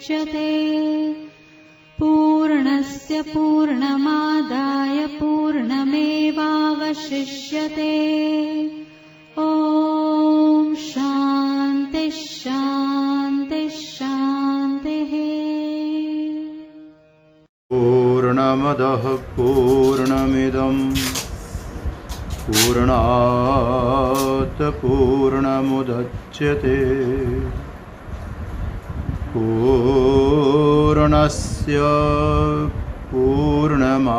मुदच्यते पूर्णस्य पूर्णमादाय पूर्णमेवावशिष्यते। ॐ शान्ति शान्ति शान्तिः। पूर्णमदः पूर्णमिदं पूर्णात् पूर्णमुदच्यते पूर्णस्य पूर्णमादाय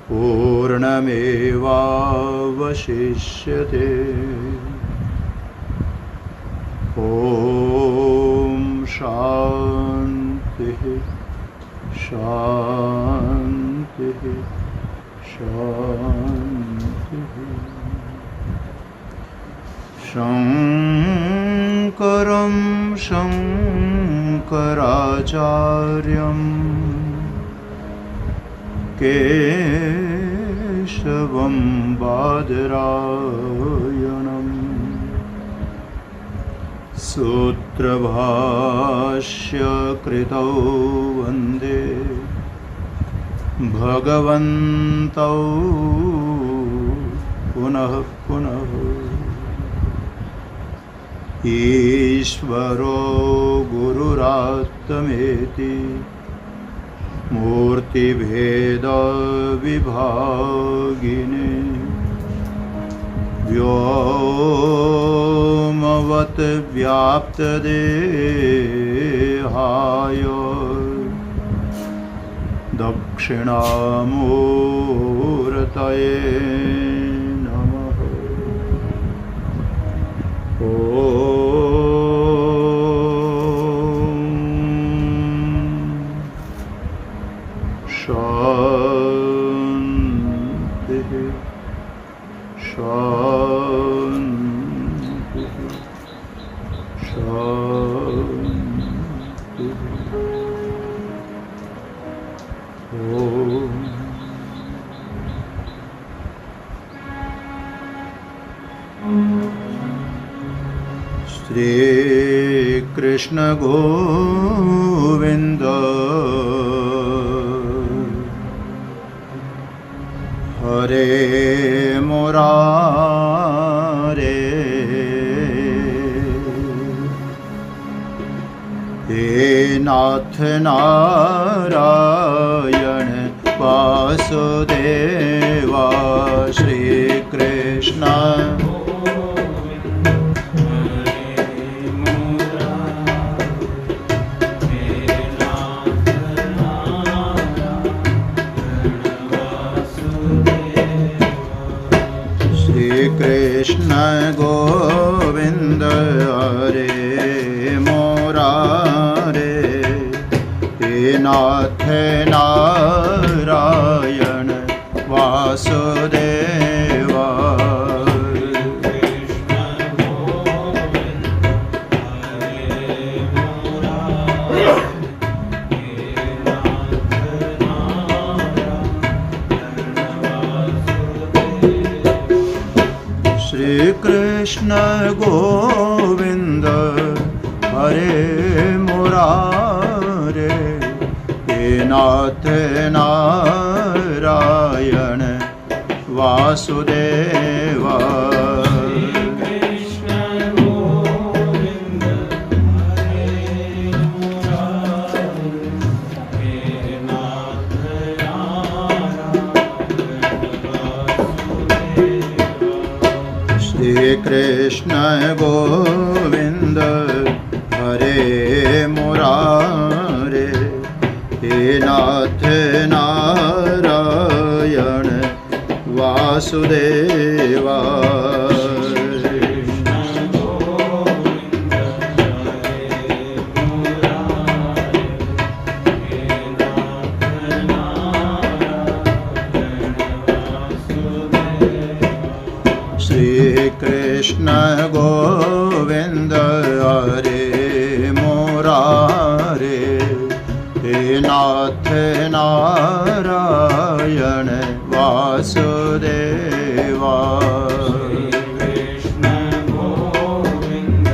पूर्णमेवावशिष्यते। ॐ शान्तिः शान्तिः शान्तिः। शङ्करं शङ्कराचार्यं केशवं बादरायणम् सूत्रभाष्यकृतौ वन्दे भगवन्तौ पुनः पुनः। ईश्वरो गुरुरात्मेति मूर्तिभेदविभागिने व्योमवत् व्याप्तदेहाय दक्षिणामूर्तये नमः। ॐ शान्तिः शान्तिः शान्तिः। श्री कृष्ण गोविंद हरे मुरारे हे नाथ नारायण वासुदेवा श्री कृष्ण कृष्ण गोविंद हरे मुरारे हे नाथ नारायण वासुदेवा श्री कृष्ण गोविंद हरे मुरारे हे नाथ नारायण वासुदेवा श्री कृष्ण गोविंद हरे मुरारे हे नाथ नारायण वासुदेवा कृष्ण गोविंद हरे मुरारे हे नाथ नारायण वासुदेवा। कृष्ण गोविंद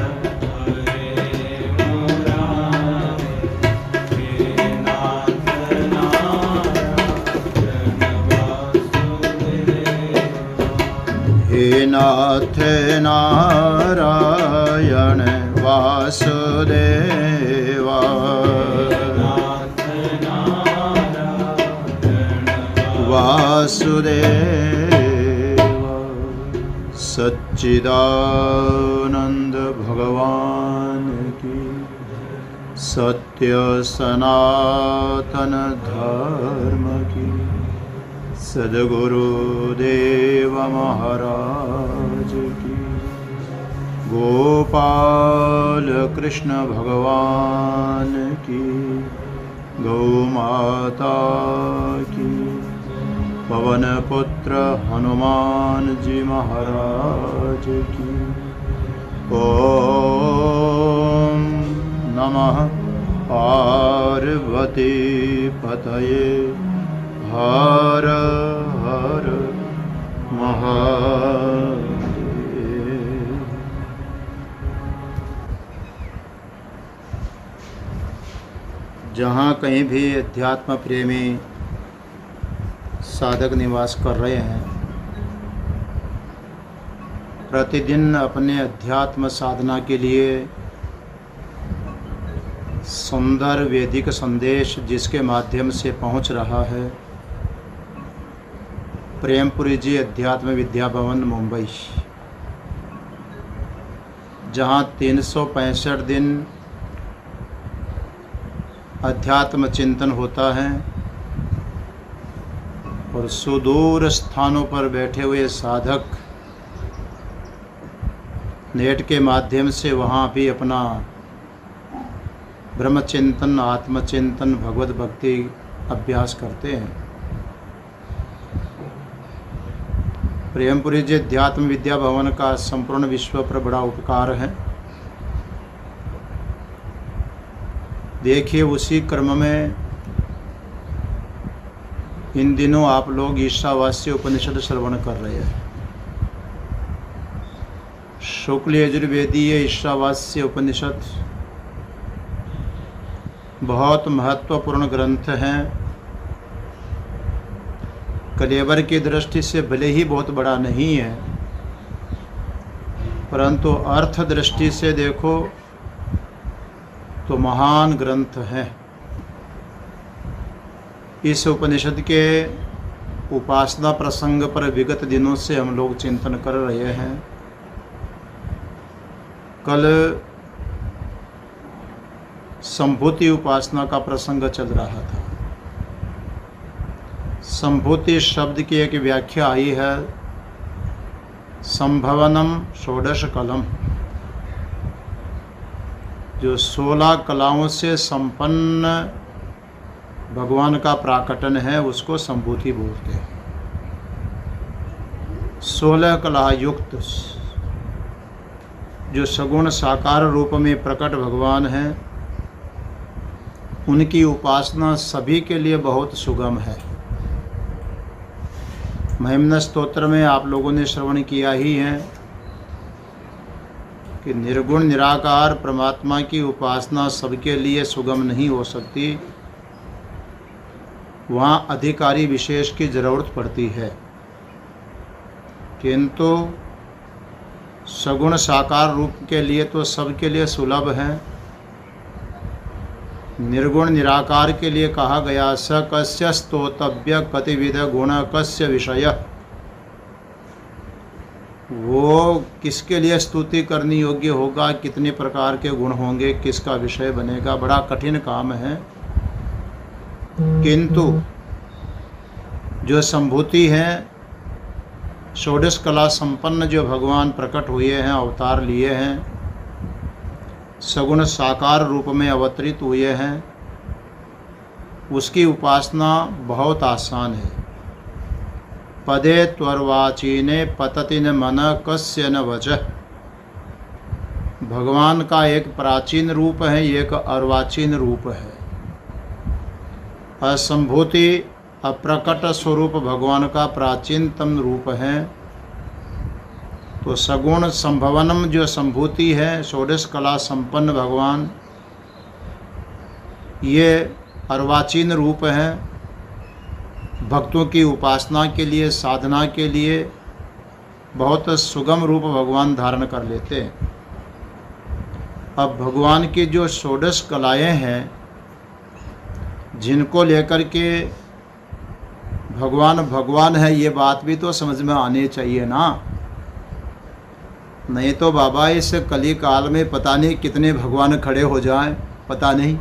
नाथ नारायण वासुदेवा वासुदेवा सच्चिदानंद भगवान की सत्य सनातन धर्म की सद्गुरुदेव महाराज की गोपाल कृष्ण भगवान की गौ माता की पवन पुत्र हनुमान जी महाराज की ओम नमः पार्वती पतये हर हर महादेव। जहाँ कहीं भी अध्यात्म प्रेमी साधक निवास कर रहे हैं, प्रतिदिन अपने अध्यात्म साधना के लिए सुंदर वैदिक संदेश जिसके माध्यम से पहुंच रहा है, प्रेमपुरी जी अध्यात्म विद्या भवन मुंबई, जहां 365 दिन अध्यात्म चिंतन होता है और सुदूर स्थानों पर बैठे हुए साधक नेट के माध्यम से वहाँ भी अपना ब्रह्मचिंतन, आत्मचिंतन, भगवत भक्ति अभ्यास करते हैं। प्रेमपुरी जी अध्यात्म विद्या भवन का संपूर्ण विश्व पर बड़ा उपकार है। देखिए, उसी क्रम में इन दिनों आप लोग ईशावास्य उपनिषद श्रवण कर रहे हैं। शुक्ल यजुर्वेदीय ईशावास्य उपनिषद बहुत महत्वपूर्ण ग्रंथ हैं। कलेवर की दृष्टि से भले ही बहुत बड़ा नहीं है, परंतु अर्थ दृष्टि से देखो तो महान ग्रंथ है। इस उपनिषद के उपासना प्रसंग पर विगत दिनों से हम लोग चिंतन कर रहे हैं। कल संभूति उपासना का प्रसंग चल रहा था। संभूति शब्द की एक व्याख्या आई है, संभवनम षोडश कलम, जो 16 कलाओं से संपन्न भगवान का प्राकटन है, उसको संभूति बोलते हैं। 16 कला युक्त जो सगुण साकार रूप में प्रकट भगवान हैं, उनकी उपासना सभी के लिए बहुत सुगम है। महिम्न स्तोत्र में आप लोगों ने श्रवण किया ही है कि निर्गुण निराकार परमात्मा की उपासना सबके लिए सुगम नहीं हो सकती, वहाँ अधिकारी विशेष की जरूरत पड़ती है। किंतु सगुण साकार रूप के लिए तो सबके लिए सुलभ है। निर्गुण निराकार के लिए कहा गया, स कस्य स्तोतव्य कतिविध गुण कस्य विषय, वो किसके लिए स्तुति करनी योग्य होगा, कितने प्रकार के गुण होंगे, किसका विषय बनेगा, बड़ा कठिन काम है। किंतु जो संभूति है, षोडश कला संपन्न जो भगवान प्रकट हुए हैं, अवतार लिए हैं, सगुण साकार रूप में अवतरित हुए हैं, उसकी उपासना बहुत आसान है। पदे त्वर्वाचीने पतति न मन कस्य न वचः, भगवान का एक प्राचीन रूप है, एक अर्वाचीन रूप है। असंभूति अप्रकट स्वरूप भगवान का प्राचीनतम रूप है। तो सगुण संभवनम जो संभूति है, षोडश कला संपन्न भगवान, ये अर्वाचीन रूप है। भक्तों की उपासना के लिए, साधना के लिए बहुत सुगम रूप भगवान धारण कर लेते हैं। अब भगवान की जो षोडश कलाएं हैं, जिनको लेकर के भगवान भगवान है, ये बात भी तो समझ में आनी चाहिए ना। नहीं तो बाबा इस कली काल में पता नहीं कितने भगवान खड़े हो जाएं, पता नहीं।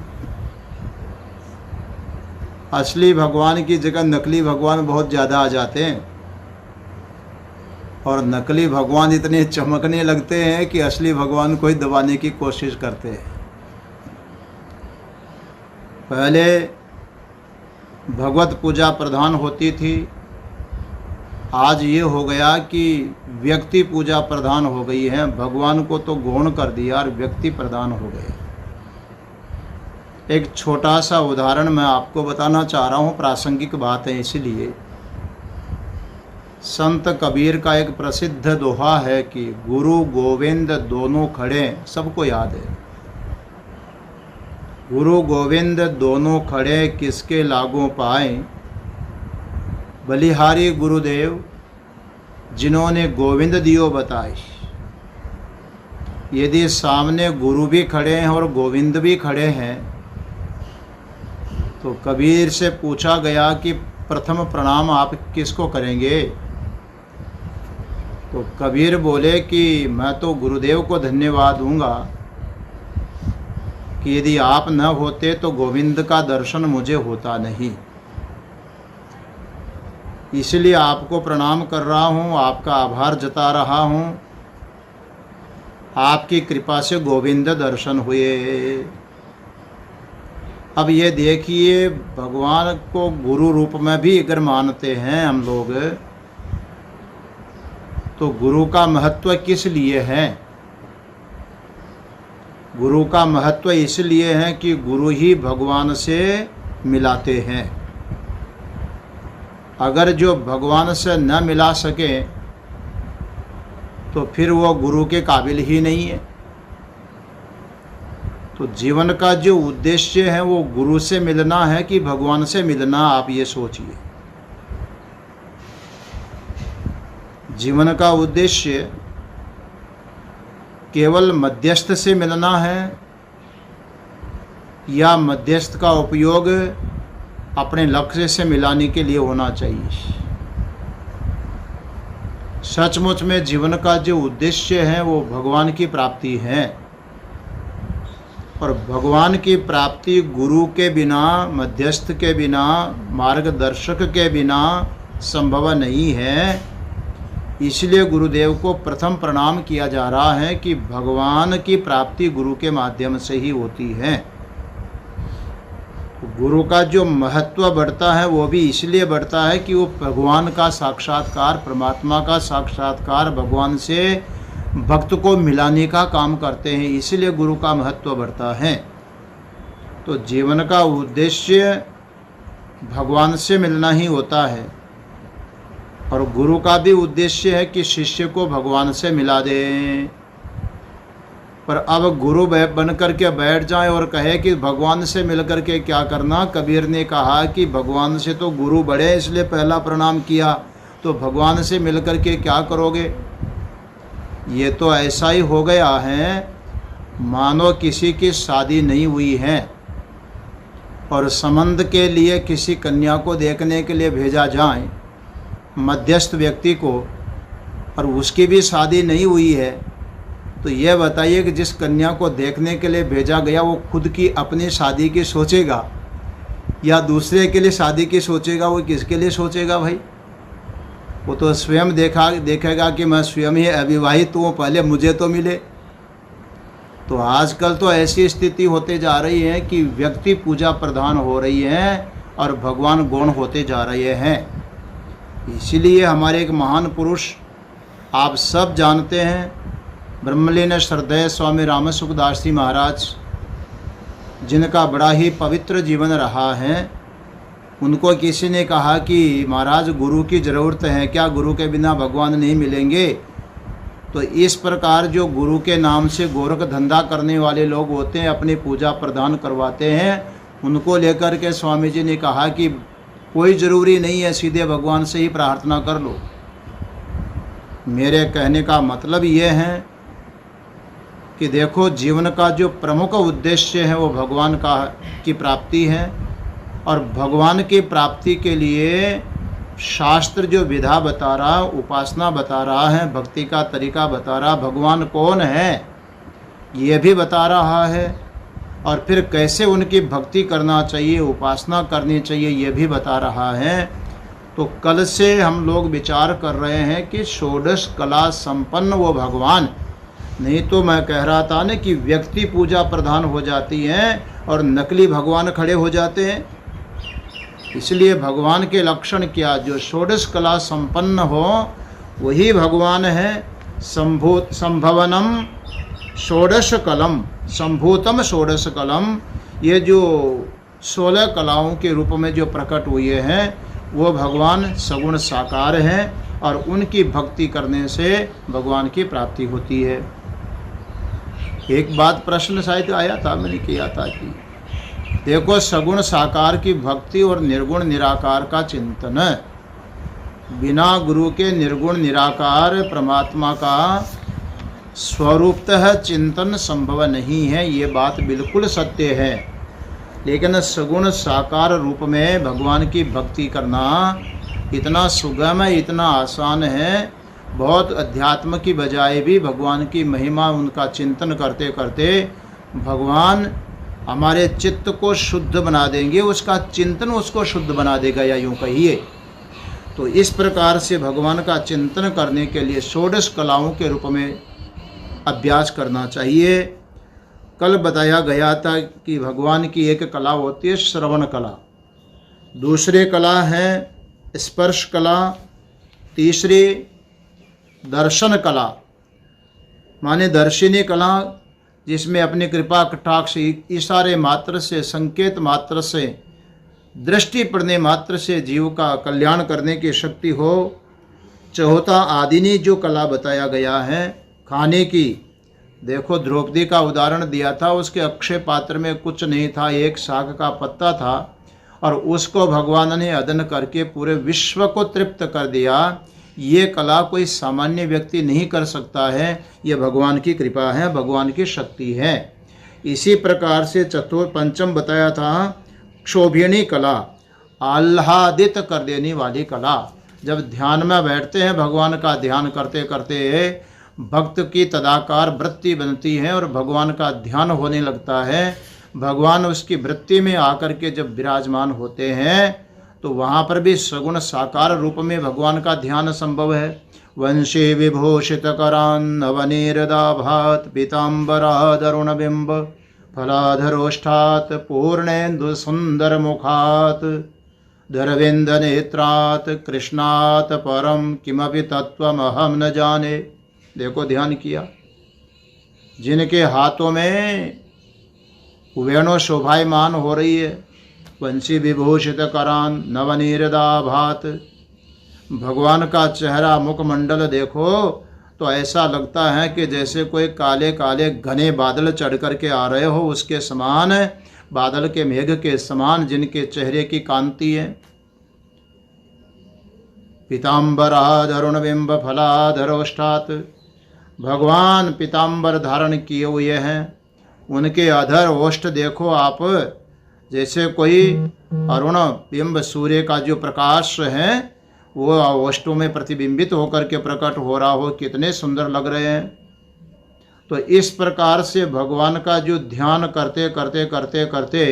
असली भगवान की जगह नकली भगवान बहुत ज़्यादा आ जाते हैं, और नकली भगवान इतने चमकने लगते हैं कि असली भगवान को ही दबाने की कोशिश करते हैं। पहले भगवत पूजा प्रधान होती थी, आज ये हो गया कि व्यक्ति पूजा प्रधान हो गई है। भगवान को तो गौण कर दिया और व्यक्ति प्रधान हो गए। एक छोटा सा उदाहरण मैं आपको बताना चाह रहा हूँ, प्रासंगिक बात है इसलिए। संत कबीर का एक प्रसिद्ध दोहा है कि गुरु गोविंद दोनों खड़े, सबको याद है। गुरु गोविंद दोनों खड़े, किसके लागू पाए, बलिहारी गुरुदेव जिन्होंने गोविंद दियो बताए। यदि सामने गुरु भी खड़े हैं और गोविंद भी खड़े हैं, तो कबीर से पूछा गया कि प्रथम प्रणाम आप किसको करेंगे? तो कबीर बोले कि मैं तो गुरुदेव को धन्यवाद दूंगा कि यदि आप न होते तो गोविंद का दर्शन मुझे होता नहीं, इसलिए आपको प्रणाम कर रहा हूँ, आपका आभार जता रहा हूँ। आपकी कृपा से गोविंद दर्शन हुए। अब ये देखिए, भगवान को गुरु रूप में भी अगर मानते हैं हम लोग, तो गुरु का महत्व किस लिए है? गुरु का महत्व इसलिए है कि गुरु ही भगवान से मिलाते हैं। अगर जो भगवान से न मिला सके तो फिर वो गुरु के काबिल ही नहीं है। तो जीवन का जो उद्देश्य है वो गुरु से मिलना है कि भगवान से मिलना, आप ये सोचिए। जीवन का उद्देश्य केवल मध्यस्थ से मिलना है या मध्यस्थ का उपयोग अपने लक्ष्य से मिलाने के लिए होना चाहिए। सचमुच में जीवन का जो उद्देश्य है वो भगवान की प्राप्ति है, और भगवान की प्राप्ति गुरु के बिना, मध्यस्थ के बिना, मार्गदर्शक के बिना संभव नहीं है। इसलिए गुरुदेव को प्रथम प्रणाम किया जा रहा है कि भगवान की प्राप्ति गुरु के माध्यम से ही होती है। गुरु का जो महत्व बढ़ता है वो भी इसलिए बढ़ता है कि वो भगवान का साक्षात्कार, परमात्मा का साक्षात्कार, भगवान से भक्त को मिलाने का काम करते हैं, इसलिए गुरु का महत्व बढ़ता है। तो जीवन का उद्देश्य भगवान से मिलना ही होता है, और गुरु का भी उद्देश्य है कि शिष्य को भगवान से मिला दें। पर अब गुरु बन कर के बैठ जाए और कहे कि भगवान से मिल कर के क्या करना। कबीर ने कहा कि भगवान से तो गुरु बड़े इसलिए पहला प्रणाम किया, तो भगवान से मिल कर के क्या करोगे? ये तो ऐसा ही हो गया है मानो किसी की शादी नहीं हुई है और संबंध के लिए किसी कन्या को देखने के लिए भेजा जाए मध्यस्थ व्यक्ति को, और उसकी भी शादी नहीं हुई है। तो ये बताइए कि जिस कन्या को देखने के लिए भेजा गया वो खुद की अपनी शादी की सोचेगा या दूसरे के लिए शादी की सोचेगा? वो किसके लिए सोचेगा भाई? वो तो स्वयं देखेगा कि मैं स्वयं ही अविवाहित हूँ, पहले मुझे तो मिले। तो आजकल तो ऐसी स्थिति होते जा रही है कि व्यक्ति पूजा प्रधान हो रही है और भगवान गौण होते जा रहे हैं। इसीलिए हमारे एक महान पुरुष आप सब जानते हैं, ब्रह्मलीन श्रद्धेय स्वामी राम सुखदास जी महाराज, जिनका बड़ा ही पवित्र जीवन रहा है। उनको किसी ने कहा कि महाराज गुरु की ज़रूरत है क्या, गुरु के बिना भगवान नहीं मिलेंगे? तो इस प्रकार जो गुरु के नाम से गोरख धंधा करने वाले लोग होते हैं, अपनी पूजा प्रदान करवाते हैं, उनको लेकर के स्वामी जी ने कहा कि कोई ज़रूरी नहीं है, सीधे भगवान से ही प्रार्थना कर लो। मेरे कहने का मतलब ये है कि देखो, जीवन का जो प्रमुख उद्देश्य है वो भगवान की प्राप्ति है, और भगवान की प्राप्ति के लिए शास्त्र जो विधा बता रहा, उपासना बता रहा है, भक्ति का तरीका बता रहा, भगवान कौन है ये भी बता रहा है, और फिर कैसे उनकी भक्ति करना चाहिए, उपासना करनी चाहिए ये भी बता रहा है। तो कल से हम लोग विचार कर रहे हैं कि षोडश कला संपन्न वो भगवान, नहीं तो मैं कह रहा था ना कि व्यक्ति पूजा प्रधान हो जाती है और नकली भगवान खड़े हो जाते हैं। इसलिए भगवान के लक्षण क्या, जो षोडश कला संपन्न हो वही भगवान है। संभवनम षोडश कलम, संभूतम षोडश कलम, ये जो 16 कलाओं के रूप में जो प्रकट हुए हैं वो भगवान सगुण साकार हैं, और उनकी भक्ति करने से भगवान की प्राप्ति होती है। एक बात प्रश्न शायद आया था, मैंने किया था कि देखो, सगुण साकार की भक्ति और निर्गुण निराकार का चिंतन, बिना गुरु के निर्गुण निराकार परमात्मा का स्वरूपतः चिंतन संभव नहीं है, ये बात बिल्कुल सत्य है। लेकिन सगुण साकार रूप में भगवान की भक्ति करना इतना सुगम है, इतना आसान है। बहुत अध्यात्म की बजाय भी भगवान की महिमा, उनका चिंतन करते करते भगवान हमारे चित्त को शुद्ध बना देंगे, उसका चिंतन उसको शुद्ध बना देगा, या यूँ कहिए। तो इस प्रकार से भगवान का चिंतन करने के लिए षोडश कलाओं के रूप में अभ्यास करना चाहिए। कल बताया गया था कि भगवान की एक कला होती है श्रवण कला, दूसरी कला है स्पर्श कला, तीसरी दर्शन कला माने दर्शिनी कला, जिसमें अपनी कृपा कटाक्ष इशारे मात्र से, संकेत मात्र से, दृष्टि पड़ने मात्र से जीव का कल्याण करने की शक्ति हो। चौथा आदिनी जो कला बताया गया है खाने की, देखो द्रौपदी का उदाहरण दिया था, उसके अक्षय पात्र में कुछ नहीं था, एक साग का पत्ता था, और उसको भगवान ने अदन करके पूरे विश्व को तृप्त कर दिया। ये कला कोई सामान्य व्यक्ति नहीं कर सकता है, ये भगवान की कृपा है, भगवान की शक्ति है। इसी प्रकार से पंचम बताया था क्षोभिणी कला, आह्लादित कर देने वाली कला। जब ध्यान में बैठते हैं, भगवान का ध्यान करते करते भक्त की तदाकार वृत्ति बनती है और भगवान का ध्यान होने लगता है। भगवान उसकी वृत्ति में आकर के जब विराजमान होते हैं तो वहाँ पर भी सगुण साकार रूप में भगवान का ध्यान संभव है। वंशी विभूषित करान नवनीरदाभात पीताम्बरादरुण बिंब फलाधरोष्ठात पूर्णेन्दु सुंदर मुखात धरविंद नेत्रात कृष्णात परम किमपि तत्वमहम न जाने। देखो ध्यान किया, जिनके हाथों में वेणु शोभायमान हो रही है, वंशी विभूषित करान नवनीरदाभात, भगवान का चेहरा मुखमंडल देखो तो ऐसा लगता है कि जैसे कोई काले काले घने बादल चढ़ करके आ रहे हो, उसके समान, बादल के मेघ के समान जिनके चेहरे की कांति है। पीताम्बराधरुण बिंब फलाधरोष्ठात, भगवान पीताम्बर धारण किए हुए हैं, उनके अधर ओष्ठ देखो आप, जैसे कोई अरुण बिंब सूर्य का जो प्रकाश है वो ओष्ठों में प्रतिबिंबित होकर के प्रकट हो रहा हो, कितने सुंदर लग रहे हैं। तो इस प्रकार से भगवान का जो ध्यान करते करते करते करते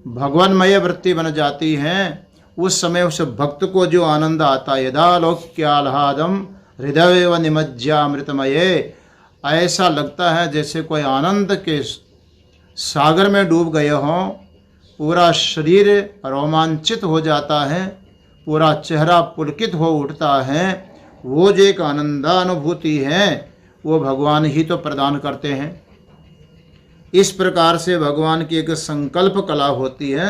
भगवानमय वृत्ति बन जाती है, उस समय उस भक्त को जो आनंद आता है, यदालोक्याह्लादम हृदय व निमज्जामृतमये, ऐसा लगता है जैसे कोई आनंद के सागर में डूब गए हों, पूरा शरीर रोमांचित हो जाता है, पूरा चेहरा पुलकित हो उठता है। वो जो एक आनंदानुभूति है वो भगवान ही तो प्रदान करते हैं। इस प्रकार से भगवान की एक संकल्प कला होती है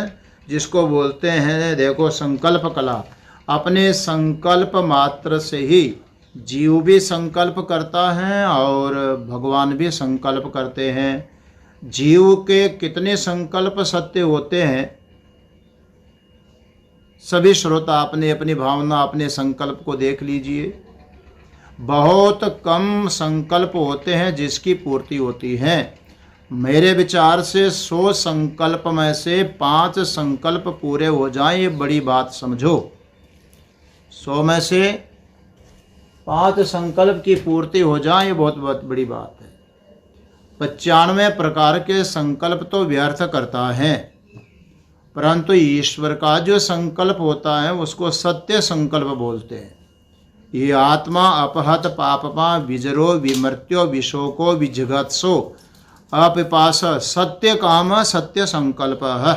जिसको बोलते हैं, देखो संकल्प कला, अपने संकल्प मात्र से ही जीव भी संकल्प करता है और भगवान भी संकल्प करते हैं। जीव के कितने संकल्प सत्य होते हैं, सभी श्रोता अपने अपनी भावना अपने संकल्प को देख लीजिए। बहुत कम संकल्प होते हैं जिसकी पूर्ति होती है। मेरे विचार से 100 संकल्प में से 5 संकल्प पूरे हो जाएं, ये बड़ी बात समझो। 100 में से 5 संकल्प की पूर्ति हो जाए, ये बहुत बहुत बड़ी बात है। 95 प्रकार के संकल्प तो व्यर्थ करता है, परंतु ईश्वर का जो संकल्प होता है उसको सत्य संकल्प बोलते हैं। ये आत्मा अपहत पापमा विजरो विमर्त्यो विशोको विजगत्सो अपिपास सत्य काम सत्य संकल्प है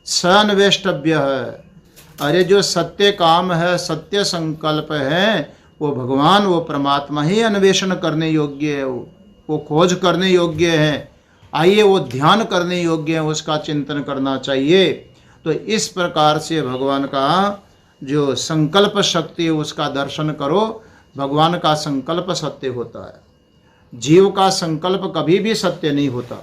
सन्वेष्टव्य है। अरे जो सत्य काम है, सत्य संकल्प है, वो भगवान, वो परमात्मा ही अन्वेषण करने योग्य है, वो खोज करने योग्य है। आइए वो ध्यान करने योग्य है, उसका चिंतन करना चाहिए। तो इस प्रकार से भगवान का जो संकल्प शक्ति है उसका दर्शन करो। भगवान का संकल्प सत्य होता है, जीव का संकल्प कभी भी सत्य नहीं होता।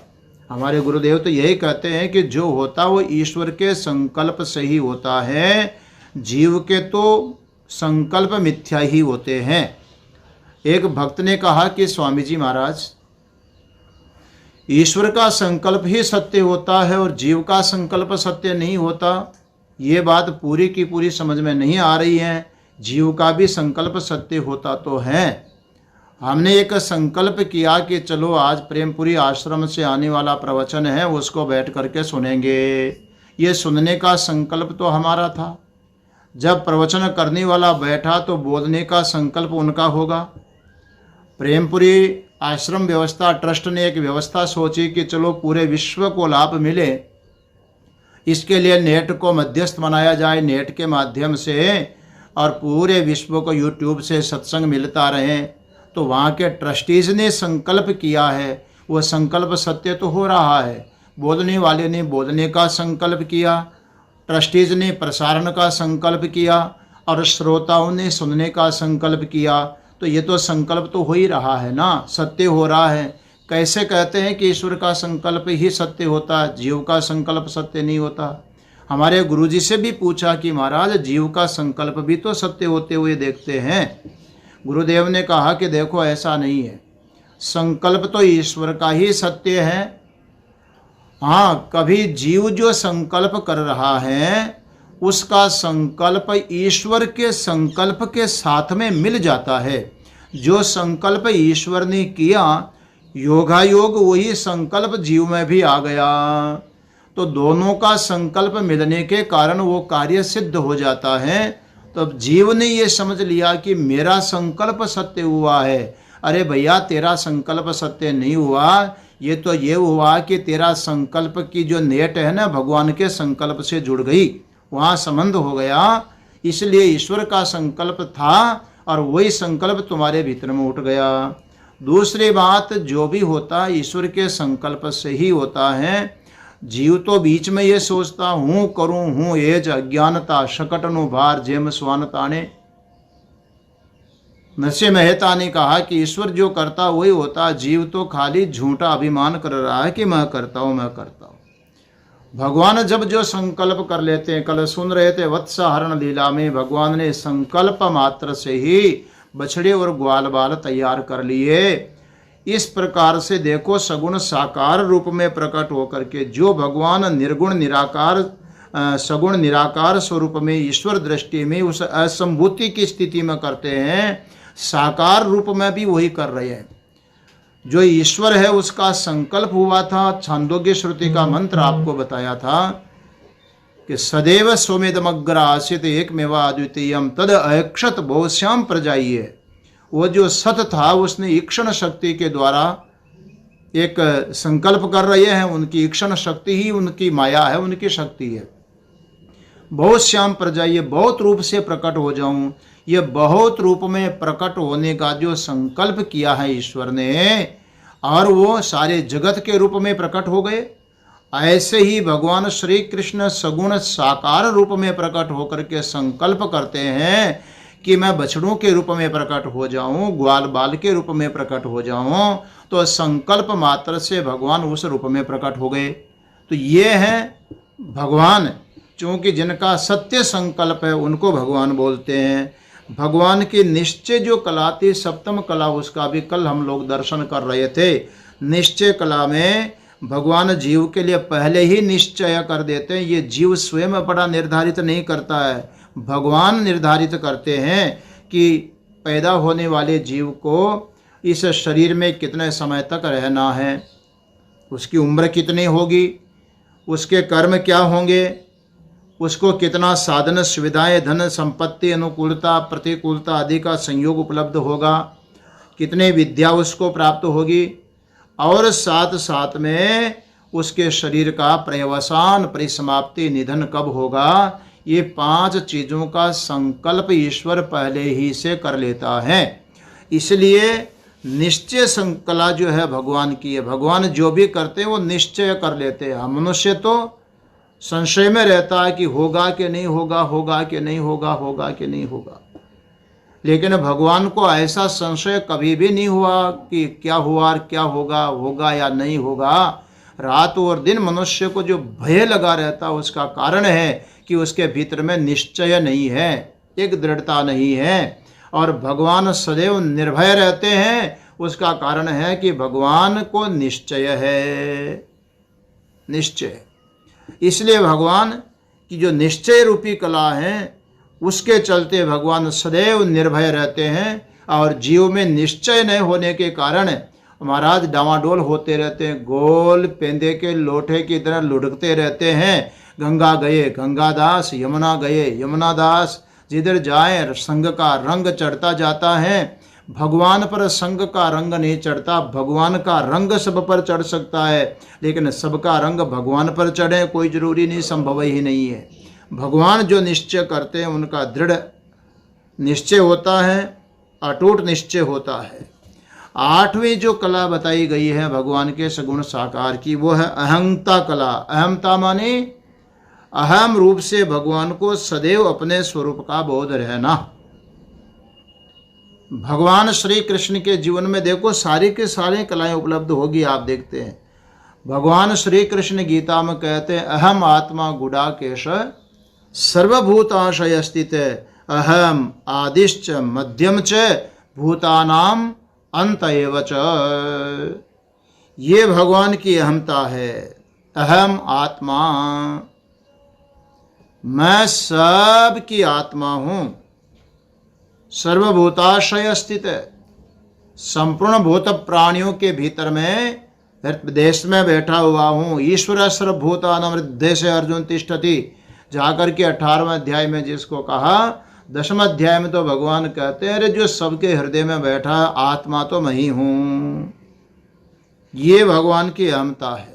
हमारे गुरुदेव तो यही कहते हैं कि जो होता वो ईश्वर के संकल्प से ही होता है, जीव के तो संकल्प मिथ्या ही होते हैं। एक भक्त ने कहा कि स्वामी जी महाराज, ईश्वर का संकल्प ही सत्य होता है और जीव का संकल्प सत्य नहीं होता। ये बात पूरी की पूरी समझ में नहीं आ रही है। जीव का भी संकल्प सत्य होता तो है। हमने एक संकल्प किया कि चलो आज प्रेमपुरी आश्रम से आने वाला प्रवचन है, उसको बैठ करके सुनेंगे। ये सुनने का संकल्प तो हमारा था। जब प्रवचन करने वाला बैठा तो बोलने का संकल्प उनका होगा। प्रेमपुरी आश्रम व्यवस्था ट्रस्ट ने एक व्यवस्था सोची कि चलो पूरे विश्व को लाभ मिले, इसके लिए नेट को मध्यस्थ बनाया जाए, नेट के माध्यम से, और पूरे विश्व को यूट्यूब से सत्संग मिलता रहे। तो वहाँ के ट्रस्टीज ने संकल्प किया है, वो संकल्प सत्य तो हो रहा है। बोलने वाले ने बोलने का संकल्प किया, ट्रस्टीज ने प्रसारण का संकल्प किया और श्रोताओं ने सुनने का संकल्प किया। तो ये तो संकल्प तो हो ही रहा है ना, सत्य हो रहा है। कैसे कहते हैं कि ईश्वर का संकल्प ही सत्य होता है, जीव का संकल्प सत्य नहीं होता। हमारे गुरुजी से भी पूछा कि महाराज जीव का संकल्प भी तो सत्य होते हुए देखते हैं। गुरुदेव ने कहा कि देखो ऐसा नहीं है, संकल्प तो ईश्वर का ही सत्य है। हाँ, कभी जीव जो संकल्प कर रहा है उसका संकल्प ईश्वर के संकल्प के साथ में मिल जाता है। जो संकल्प ईश्वर ने किया योगायोग वही संकल्प जीव में भी आ गया। तो दोनों का संकल्प मिलने के कारण वो कार्य सिद्ध हो जाता है। तो जीव ने ये समझ लिया कि मेरा संकल्प सत्य हुआ है। अरे भैया, तेरा संकल्प सत्य नहीं हुआ, ये तो ये हुआ कि तेरा संकल्प की जो नेट है ना भगवान के संकल्प से जुड़ गई, वहाँ संबंध हो गया। इसलिए ईश्वर का संकल्प था और वही संकल्प तुम्हारे भीतर में उठ गया। दूसरी बात, जो भी होता ईश्वर के संकल्प से ही होता है। जीव तो बीच में ये सोचता हूँ करूँ हूँ एज अज्ञानता शकटनु भार जेम स्वान ताने। नरसिंह मेहता ने कहा कि ईश्वर जो करता वही होता, जीव तो खाली झूठा अभिमान कर रहा है कि मैं करता हूँ मैं करता हूँ। भगवान जब जो संकल्प कर लेते हैं, कल सुन रहे थे वत्सहरण लीला में भगवान ने संकल्प मात्र से ही बछड़े और ग्वाल बाल तैयार कर लिए। इस प्रकार से देखो सगुण साकार रूप में प्रकट होकर के जो भगवान निर्गुण निराकार सगुण निराकार स्वरूप में ईश्वर दृष्टि में उस असंभूति की स्थिति में करते हैं, साकार रूप में भी वही कर रहे हैं। जो ईश्वर है उसका संकल्प हुआ था। छांदोग्य श्रुति का मंत्र आपको बताया था कि सदैव स्वमेदमग्र आसित एकमेवा अद्वितीयम तद अक्षत बहुश्याम प्रजाइए। वो जो सत था उसने ईक्षण शक्ति के द्वारा एक संकल्प कर रहे हैं। उनकी ईक्षण शक्ति ही उनकी माया है, उनकी शक्ति है। बहुत श्याम प्रजाइए, बहुत रूप से प्रकट हो जाऊं। ये बहुत रूप में प्रकट होने का जो संकल्प किया है ईश्वर ने, और वो सारे जगत के रूप में प्रकट हो गए। ऐसे ही भगवान श्री कृष्ण सगुण साकार रूप में प्रकट होकर के संकल्प करते हैं कि मैं बछड़ों के रूप में प्रकट हो जाऊं, ग्वाल बाल के रूप में प्रकट हो जाऊं। तो संकल्प मात्र से भगवान उस रूप में प्रकट हो गए। तो ये है भगवान, क्योंकि जिनका सत्य संकल्प है उनको भगवान बोलते हैं। भगवान की निश्चय जो कला थी, सप्तम कला, उसका भी कल हम लोग दर्शन कर रहे थे। निश्चय कला में भगवान जीव के लिए पहले ही निश्चय कर देते हैं। ये जीव स्वयं बड़ा निर्धारित नहीं करता है, भगवान निर्धारित करते हैं कि पैदा होने वाले जीव को इस शरीर में कितने समय तक रहना है, उसकी उम्र कितनी होगी, उसके कर्म क्या होंगे, उसको कितना साधन सुविधाएं, धन संपत्ति, अनुकूलता प्रतिकूलता आदि का संयोग उपलब्ध होगा, कितनी विद्या उसको प्राप्त होगी, और साथ साथ में उसके शरीर का पर्यवसान परिसमाप्ति निधन कब होगा। ये 5 चीज़ों का संकल्प ईश्वर पहले ही से कर लेता है। इसलिए निश्चय संकला जो है भगवान की है। भगवान जो भी करते हैं वो निश्चय कर लेते हैं। मनुष्य तो संशय में रहता है कि होगा कि नहीं होगा, होगा कि नहीं होगा, होगा कि नहीं होगा। लेकिन भगवान को ऐसा संशय कभी भी नहीं हुआ कि क्या हुआ और क्या होगा, होगा या नहीं होगा। रात और दिन मनुष्य को जो भय लगा रहता है उसका कारण है कि उसके भीतर में निश्चय नहीं है, एक दृढ़ता नहीं है। और भगवान सदैव निर्भय रहते हैं, उसका कारण है कि भगवान को निश्चय है, निश्चय। इसलिए भगवान की जो निश्चय रूपी कला है उसके चलते भगवान सदैव निर्भय रहते हैं। और जीव में निश्चय नहीं होने के कारण महाराज डामाडोल होते रहते हैं, गोल पेंदे के लोटे की तरह लुढ़कते रहते हैं। गंगा गए गंगादास, यमुना गए यमुनादास, जिधर जाए संग का रंग चढ़ता जाता है। भगवान पर संग का रंग नहीं चढ़ता, भगवान का रंग सब पर चढ़ सकता है, लेकिन सबका रंग भगवान पर चढ़े कोई जरूरी नहीं, संभव ही नहीं है। भगवान जो निश्चय करते हैं उनका दृढ़ निश्चय होता है, अटूट निश्चय होता है। 8वीं जो कला बताई गई है भगवान के सगुण साकार की, वो है अहंता कला। अहंता माने अहम रूप से भगवान को सदैव अपने स्वरूप का बोध रहना। भगवान श्री कृष्ण के जीवन में देखो सारी के सारी कलाएं उपलब्ध होगी। आप देखते हैं भगवान श्री कृष्ण गीता में कहते हैं अहम आत्मा गुडाकेश सर्वभूताशय स्थित अहम आदिश्च मध्यम च भूतानाम अंत एव च। ये भगवान की अहमता है। अहम आत्मा, मैं सब की आत्मा हूँ, सर्वभूताशय स्थित है, संपूर्ण भूत प्राणियों के भीतर में देश में बैठा हुआ हूँ। ईश्वर सर्वभूतानां हृदय से अर्जुन तिष्ठति, जाकर के 18वें अध्याय में जिसको कहा, 10वें अध्याय में तो भगवान कहते हैं अरे जो सबके हृदय में बैठा आत्मा तो मैं ही हूँ। ये भगवान की अहमता है।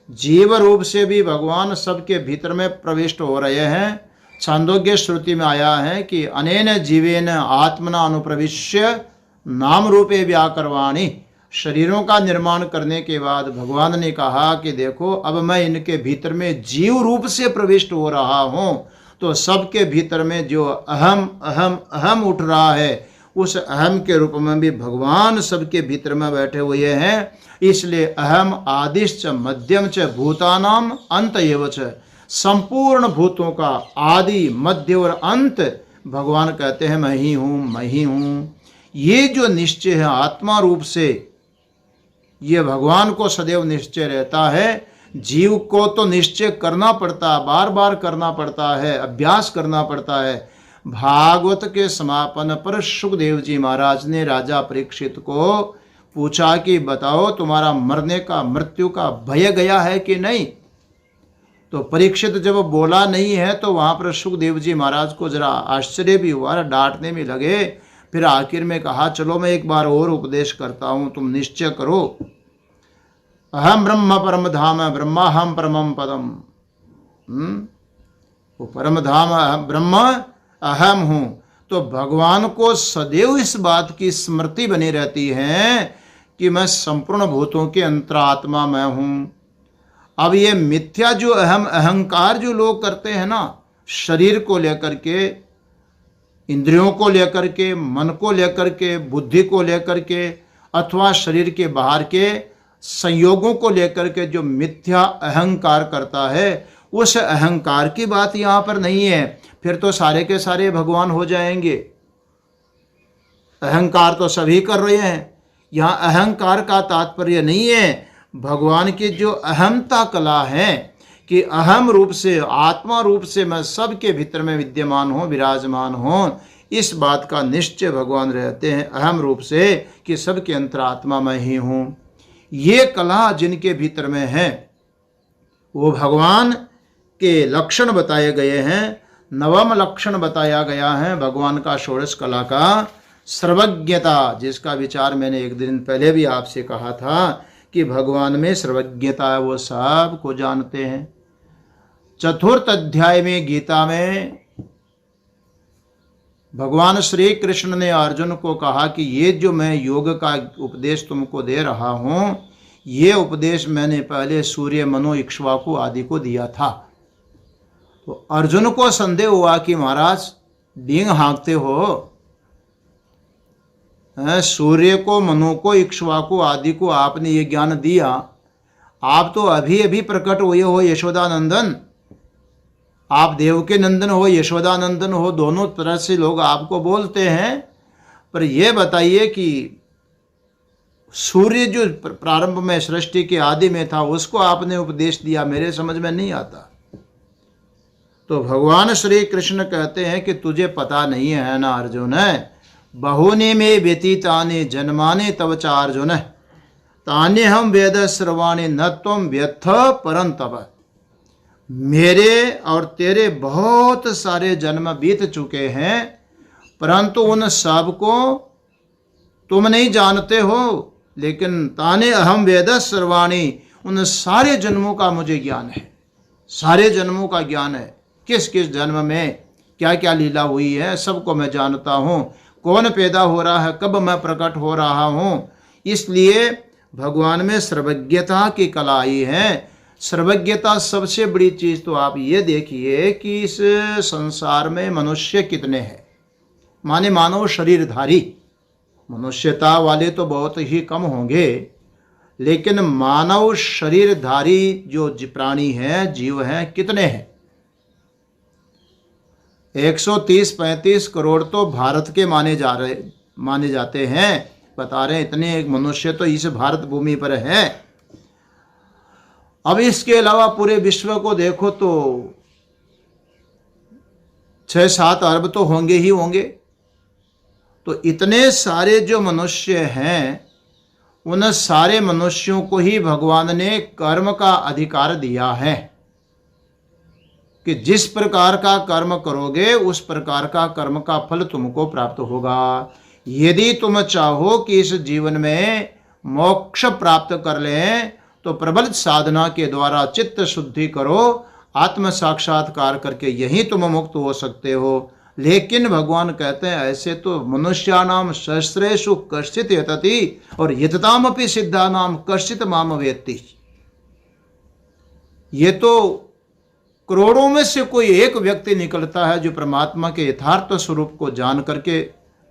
जीव रूप से भी भगवान सबके भीतर में प्रविष्ट हो रहे हैं। छांदोग्य श्रुति में आया है कि अनेन जीवेन आत्मना अनुप्रविश्य नाम रूपे व्याकरवाणी। शरीरों का निर्माण करने के बाद भगवान ने कहा कि देखो अब मैं इनके भीतर में जीव रूप से प्रविष्ट हो रहा हूँ। तो सबके भीतर में जो अहम अहम अहम उठ रहा है, उस अहम के रूप में भी भगवान सबके भीतर में बैठे हुए हैं। इसलिए अहम आदिश्च मध्यम च भूतानाम अंत एव च, संपूर्ण भूतों का आदि मध्य और अंत भगवान कहते हैं मैं ही हूँ, मैं ही हूँ। ये जो निश्चय है आत्मा रूप से, ये भगवान को सदैव निश्चय रहता है। जीव को तो निश्चय करना पड़ता है, बार बार करना पड़ता है, अभ्यास करना पड़ता है। भागवत के समापन पर सुखदेव जी महाराज ने राजा परीक्षित को पूछा कि बताओ तुम्हारा मरने का, मृत्यु का भय गया है कि नहीं। तो परीक्षित जब बोला नहीं है तो वहाँ पर सुखदेव जी महाराज को जरा आश्चर्य भी हुआ, डांटने भी लगे। फिर आखिर में कहा चलो मैं एक बार और उपदेश करता हूँ, तुम निश्चय करो। अहम ब्रह्म परम धाम ब्रह्माहम परमम पदम। वो परम धाम ब्रह्म अहम हूँ। तो भगवान को सदैव इस बात की स्मृति बनी रहती है कि मैं संपूर्ण भूतों के अंतरात्मा मैं हूँ। अब ये मिथ्या जो अहंकार जो लोग करते हैं ना, शरीर को लेकर के, इंद्रियों को लेकर के, मन को लेकर के, बुद्धि को लेकर के, अथवा शरीर के बाहर के संयोगों को लेकर के जो मिथ्या अहंकार करता है, उस अहंकार की बात यहाँ पर नहीं है। फिर तो सारे के सारे भगवान हो जाएंगे। अहंकार तो सभी कर रहे हैं। यहाँ अहंकार का तात्पर्य नहीं है, भगवान की जो अहमता कला है कि अहम रूप से, आत्मा रूप से मैं सबके भीतर में विद्यमान हूँ, विराजमान हूँ, इस बात का निश्चय भगवान रहते हैं अहम रूप से कि सबके अंतरात्मा में ही हूँ। ये कला जिनके भीतर में है वो भगवान के लक्षण बताए गए हैं। नवम लक्षण बताया गया है भगवान का षोडश कला का सर्वज्ञता, जिसका विचार मैंने एक दिन पहले भी आपसे कहा था कि भगवान में सर्वज्ञता है, वो सब को जानते हैं। चतुर्थ अध्याय में गीता में भगवान श्री कृष्ण ने अर्जुन को कहा कि ये जो मैं योग का उपदेश तुमको दे रहा हूँ, ये उपदेश मैंने पहले सूर्य, मनु, इक्ष्वाकु आदि को दिया था। तो अर्जुन को संदेह हुआ कि महाराज डींग हाँकते हो, सूर्य को, मनु को, इक्ष्वाकु आदि को आपने ये ज्ञान दिया, आप तो अभी अभी प्रकट हुए हो यशोदानंदन, आप देव के नंदन हो, यशोदानंदन हो, दोनों तरह से लोग आपको बोलते हैं, पर यह बताइए कि सूर्य जो प्रारंभ में सृष्टि के आदि में था उसको आपने उपदेश दिया, मेरे समझ में नहीं आता। तो भगवान श्री कृष्ण कहते हैं कि तुझे पता नहीं है ना अर्जुन, बहुने में व्यतीतानि जन्माने तव च अर्जुन, ताने हम वेद सर्वाणि न त्वं व्यथ परंतप। मेरे और तेरे बहुत सारे जन्म बीत चुके हैं, परंतु उन सब को तुम नहीं जानते हो, लेकिन ताने अहम वेद सर्वाणि, उन सारे जन्मों का मुझे ज्ञान है, सारे जन्मों का ज्ञान है, किस किस जन्म में क्या क्या लीला हुई है सबको मैं जानता हूँ, कौन पैदा हो रहा है, कब मैं प्रकट हो रहा हूँ। इसलिए भगवान में सर्वज्ञता की कला आई है। सर्वज्ञता सबसे बड़ी चीज़ तो आप ये देखिए कि इस संसार में मनुष्य कितने हैं, माने मानव शरीरधारी, मनुष्यता वाले तो बहुत ही कम होंगे, लेकिन मानव शरीरधारी जो प्राणी हैं, जीव हैं, कितने हैं? 130-135 करोड़ तो भारत के माने जाते हैं, बता रहे हैं इतने एक मनुष्य तो इस भारत भूमि पर है। अब इसके अलावा पूरे विश्व को देखो तो 6-7 अरब तो होंगे ही होंगे। तो इतने सारे जो मनुष्य हैं, उन सारे मनुष्यों को ही भगवान ने कर्म का अधिकार दिया है कि जिस प्रकार का कर्म करोगे उस प्रकार का कर्म का फल तुमको प्राप्त होगा। यदि तुम चाहो कि इस जीवन में मोक्ष प्राप्त कर लें तो प्रबल साधना के द्वारा चित्त शुद्धि करो, आत्म साक्षात्कार करके यही तुम मुक्त हो सकते हो। लेकिन भगवान कहते हैं ऐसे तो मनुष्यानाम सहस्रेषु कश्चित् यतति और यततामपि सिद्धानाम कश्चित् माम वेत्ति। ये तो करोड़ों में से कोई एक व्यक्ति निकलता है जो परमात्मा के यथार्थ स्वरूप को जान करके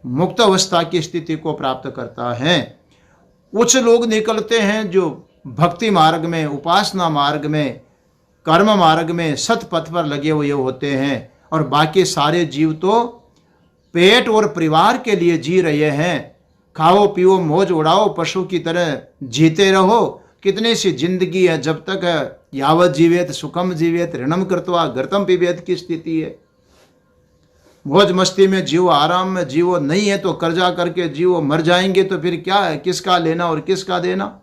मुक्त अवस्था की स्थिति को प्राप्त करता है। कुछ लोग निकलते हैं जो भक्ति मार्ग में, उपासना मार्ग में, कर्म मार्ग में, सतपथ पर लगे हुए होते हैं, और बाकी सारे जीव तो पेट और परिवार के लिए जी रहे हैं। खाओ पियो मौज उड़ाओ, पशु की तरह जीते रहो। कितनी सी जिंदगी है, जब तक है यावत जीवेत सुखम जीवेत ऋणम कृत्वा गर्तम पिबेत की स्थिति है। मौज मस्ती में जीवो, आराम में जीवो, नहीं है तो कर्जा करके जीवो, मर जाएंगे तो फिर क्या है, किसका लेना और किसका देना।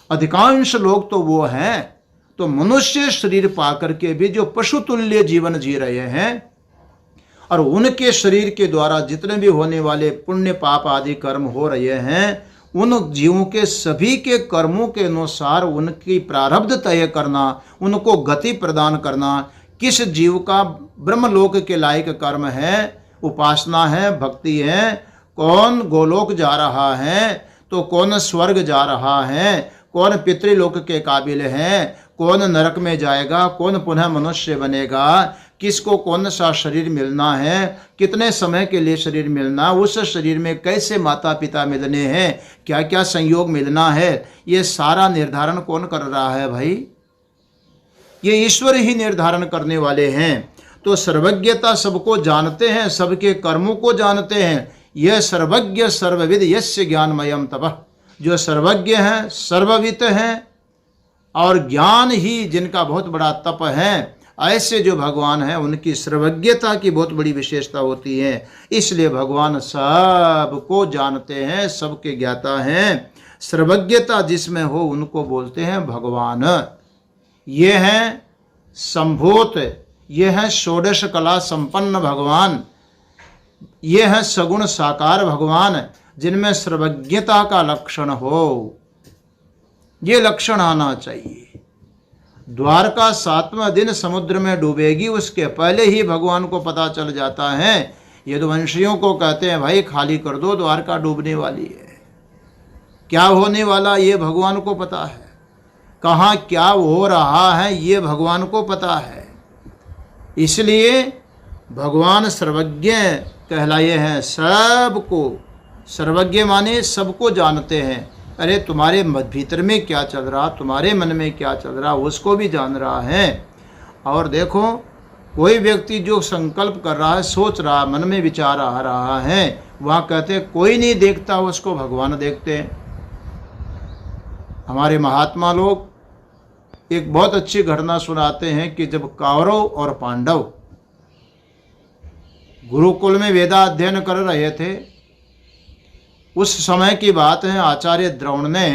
अधिकांश लोग तो वो हैं तो मनुष्य शरीर पाकर के भी जो पशु तुल्य जीवन जी रहे हैं, और उनके शरीर के द्वारा जितने भी होने वाले पुण्य पाप आदि कर्म हो रहे हैं, उन जीवों के सभी के कर्मों के अनुसार उनकी प्रारब्ध तय करना, उनको गति प्रदान करना। किस जीव का ब्रह्मलोक के लायक कर्म है, उपासना है, भक्ति है, कौन गोलोक जा रहा है तो कौन स्वर्ग जा रहा है, कौन पितृलोक के काबिल है, कौन नरक में जाएगा, कौन पुनः मनुष्य बनेगा, किसको कौन सा शरीर मिलना है, कितने समय के लिए शरीर मिलना, उस शरीर में कैसे माता पिता मिलने हैं, क्या क्या संयोग मिलना है, ये सारा निर्धारण कौन कर रहा है भाई? ये ईश्वर ही निर्धारण करने वाले हैं। तो सर्वज्ञता सबको जानते हैं, सबके कर्मों को जानते हैं, यह सर्वज्ञ सर्वविद यस्य ज्ञानमयम तपः, जो सर्वज्ञ हैं, सर्वविद हैं और ज्ञान ही जिनका बहुत बड़ा तप है, ऐसे जो भगवान हैं उनकी सर्वज्ञता की बहुत बड़ी विशेषता होती है। इसलिए भगवान सबको जानते हैं, सबके ज्ञाता हैं। सर्वज्ञता जिसमें हो उनको बोलते हैं भगवान। ये हैं संभूत, ये हैं षोडश कला संपन्न भगवान, ये हैं सगुण साकार भगवान, जिनमें सर्वज्ञता का लक्षण हो। ये लक्षण आना चाहिए। द्वारका 7वां दिन समुद्र में डूबेगी, उसके पहले ही भगवान को पता चल जाता है। यदुवंशियों को कहते हैं भाई खाली कर दो, द्वारका डूबने वाली है। क्या होने वाला ये भगवान को पता है, कहाँ क्या हो रहा है ये भगवान को पता है। इसलिए भगवान सर्वज्ञ कहलाए हैं। सबको सर्वज्ञ माने सबको जानते हैं। अरे तुम्हारे भीतर में क्या चल रहा, तुम्हारे मन में क्या चल रहा, उसको भी जान रहा है। और देखो कोई व्यक्ति जो संकल्प कर रहा है, सोच रहा, मन में विचार आ रहा है, वहाँ कहते कोई नहीं देखता, उसको भगवान देखते हैं। हमारे महात्मा लोग एक बहुत अच्छी घटना सुनाते हैं कि जब कौरव और पांडव गुरुकुल में वेदा अध्ययन कर रहे थे, उस समय की बात है। आचार्य द्रोण ने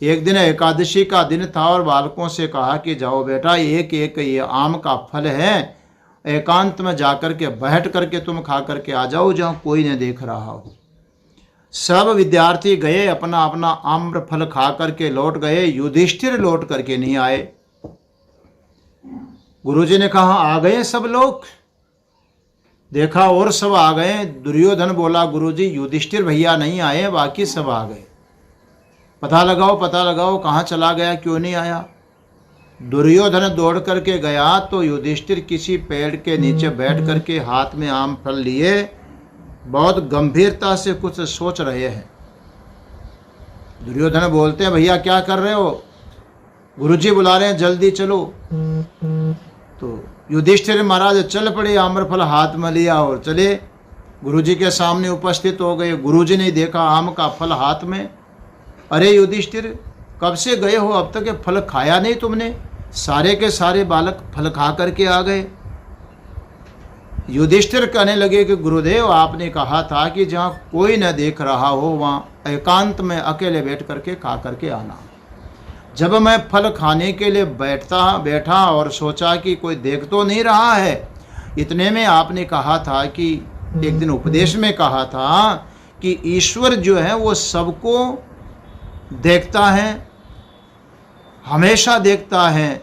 एक दिन एकादशी का दिन था और बालकों से कहा कि जाओ बेटा, एक एक ये आम का फल है, एकांत में जाकर के बैठ करके तुम खा करके आ जाओ, जहाँ कोई नहीं देख रहा हो। सब विद्यार्थी गए, अपना अपना आम्र फल खा करके लौट गए। युधिष्ठिर लौट करके नहीं आए। गुरुजी ने कहा आ गए सब लोग। देखा और सब आ गए। दुर्योधन बोला गुरुजी युधिष्ठिर भैया नहीं आए, बाकी सब आ गए। पता लगाओ कहाँ चला गया, क्यों नहीं आया। दुर्योधन दौड़ करके गया तो युधिष्ठिर किसी पेड़ के नीचे बैठ करके हाथ में आम फल लिए बहुत गंभीरता से कुछ सोच रहे हैं। दुर्योधन बोलते हैं भैया क्या कर रहे हो, गुरुजी बुला रहे हैं जल्दी चलो। तो युधिष्ठिर महाराज चल पड़े, आम्रफल हाथ में लिया और चले, गुरुजी के सामने उपस्थित हो गए। गुरुजी ने देखा आम का फल हाथ में। अरे युधिष्ठिर कब से गए हो, अब तक ये फल खाया नहीं तुमने। सारे के सारे बालक फल खा करके आ गए। युधिष्ठिर कहने लगे कि गुरुदेव आपने कहा था कि जहाँ कोई न देख रहा हो वहाँ एकांत में अकेले बैठ करके खा करके आना। जब मैं फल खाने के लिए बैठा और सोचा कि कोई देख तो नहीं रहा है, इतने में आपने कहा था कि एक दिन उपदेश में कहा था कि ईश्वर जो है वो सबको देखता है, हमेशा देखता है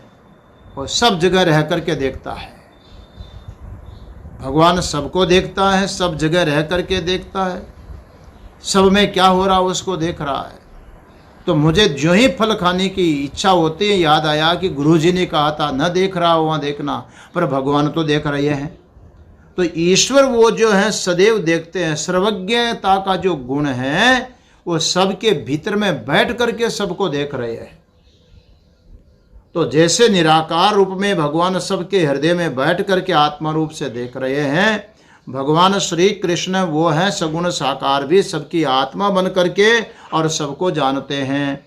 और सब जगह रह करके देखता है। भगवान सबको देखता है, सब जगह रह करके देखता है, सब में क्या हो रहा उसको देख रहा है। तो मुझे जो ही फल खाने की इच्छा होती है, याद आया कि गुरुजी ने कहा था न देख रहा हो वहाँ देखना, पर भगवान तो देख रहे हैं। तो ईश्वर वो जो है सदैव देखते हैं। सर्वज्ञता का जो गुण है वो सबके भीतर में बैठ करके सबको देख रहे हैं। तो जैसे निराकार रूप में भगवान सबके हृदय में बैठ करके आत्मा रूप से देख रहे हैं, भगवान श्री कृष्ण वो हैं सगुण साकार भी सबकी आत्मा बन करके और सबको जानते हैं।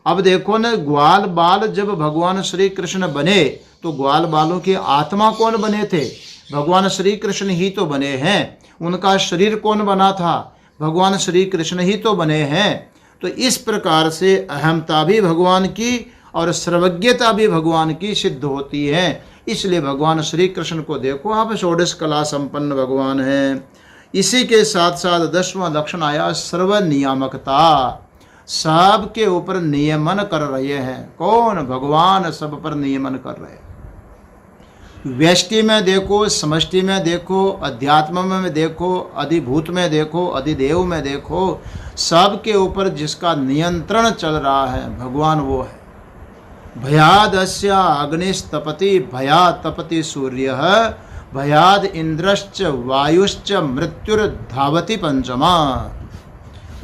अब देखो न, ग्वाल बाल जब भगवान श्री कृष्ण बने तो ग्वाल बालों की आत्मा कौन बने थे, भगवान श्री कृष्ण ही तो बने हैं। उनका शरीर कौन बना था, भगवान श्री कृष्ण ही तो बने हैं। तो इस प्रकार से अहमता भी भगवान की और सर्वज्ञता भी भगवान की सिद्ध होती है। इसलिए भगवान श्री कृष्ण को देखो आप षोडश कला संपन्न भगवान हैं। इसी के साथ साथ 10वां लक्षण आया सर्वनियामकता। सब के ऊपर नियमन कर रहे हैं। कौन, भगवान सब पर नियमन कर रहे हैं। व्यष्टि में देखो, समष्टि में देखो, अध्यात्म में देखो, अधिभूत में देखो, अधिदेव में देखो, सब के ऊपर जिसका नियंत्रण चल रहा है भगवान वो है। भयादस्य अग्निस्तपति भयात् तपति सूर्यः भयाद इंद्रश्च वायुश्च मृत्युर्धावति पंचमा।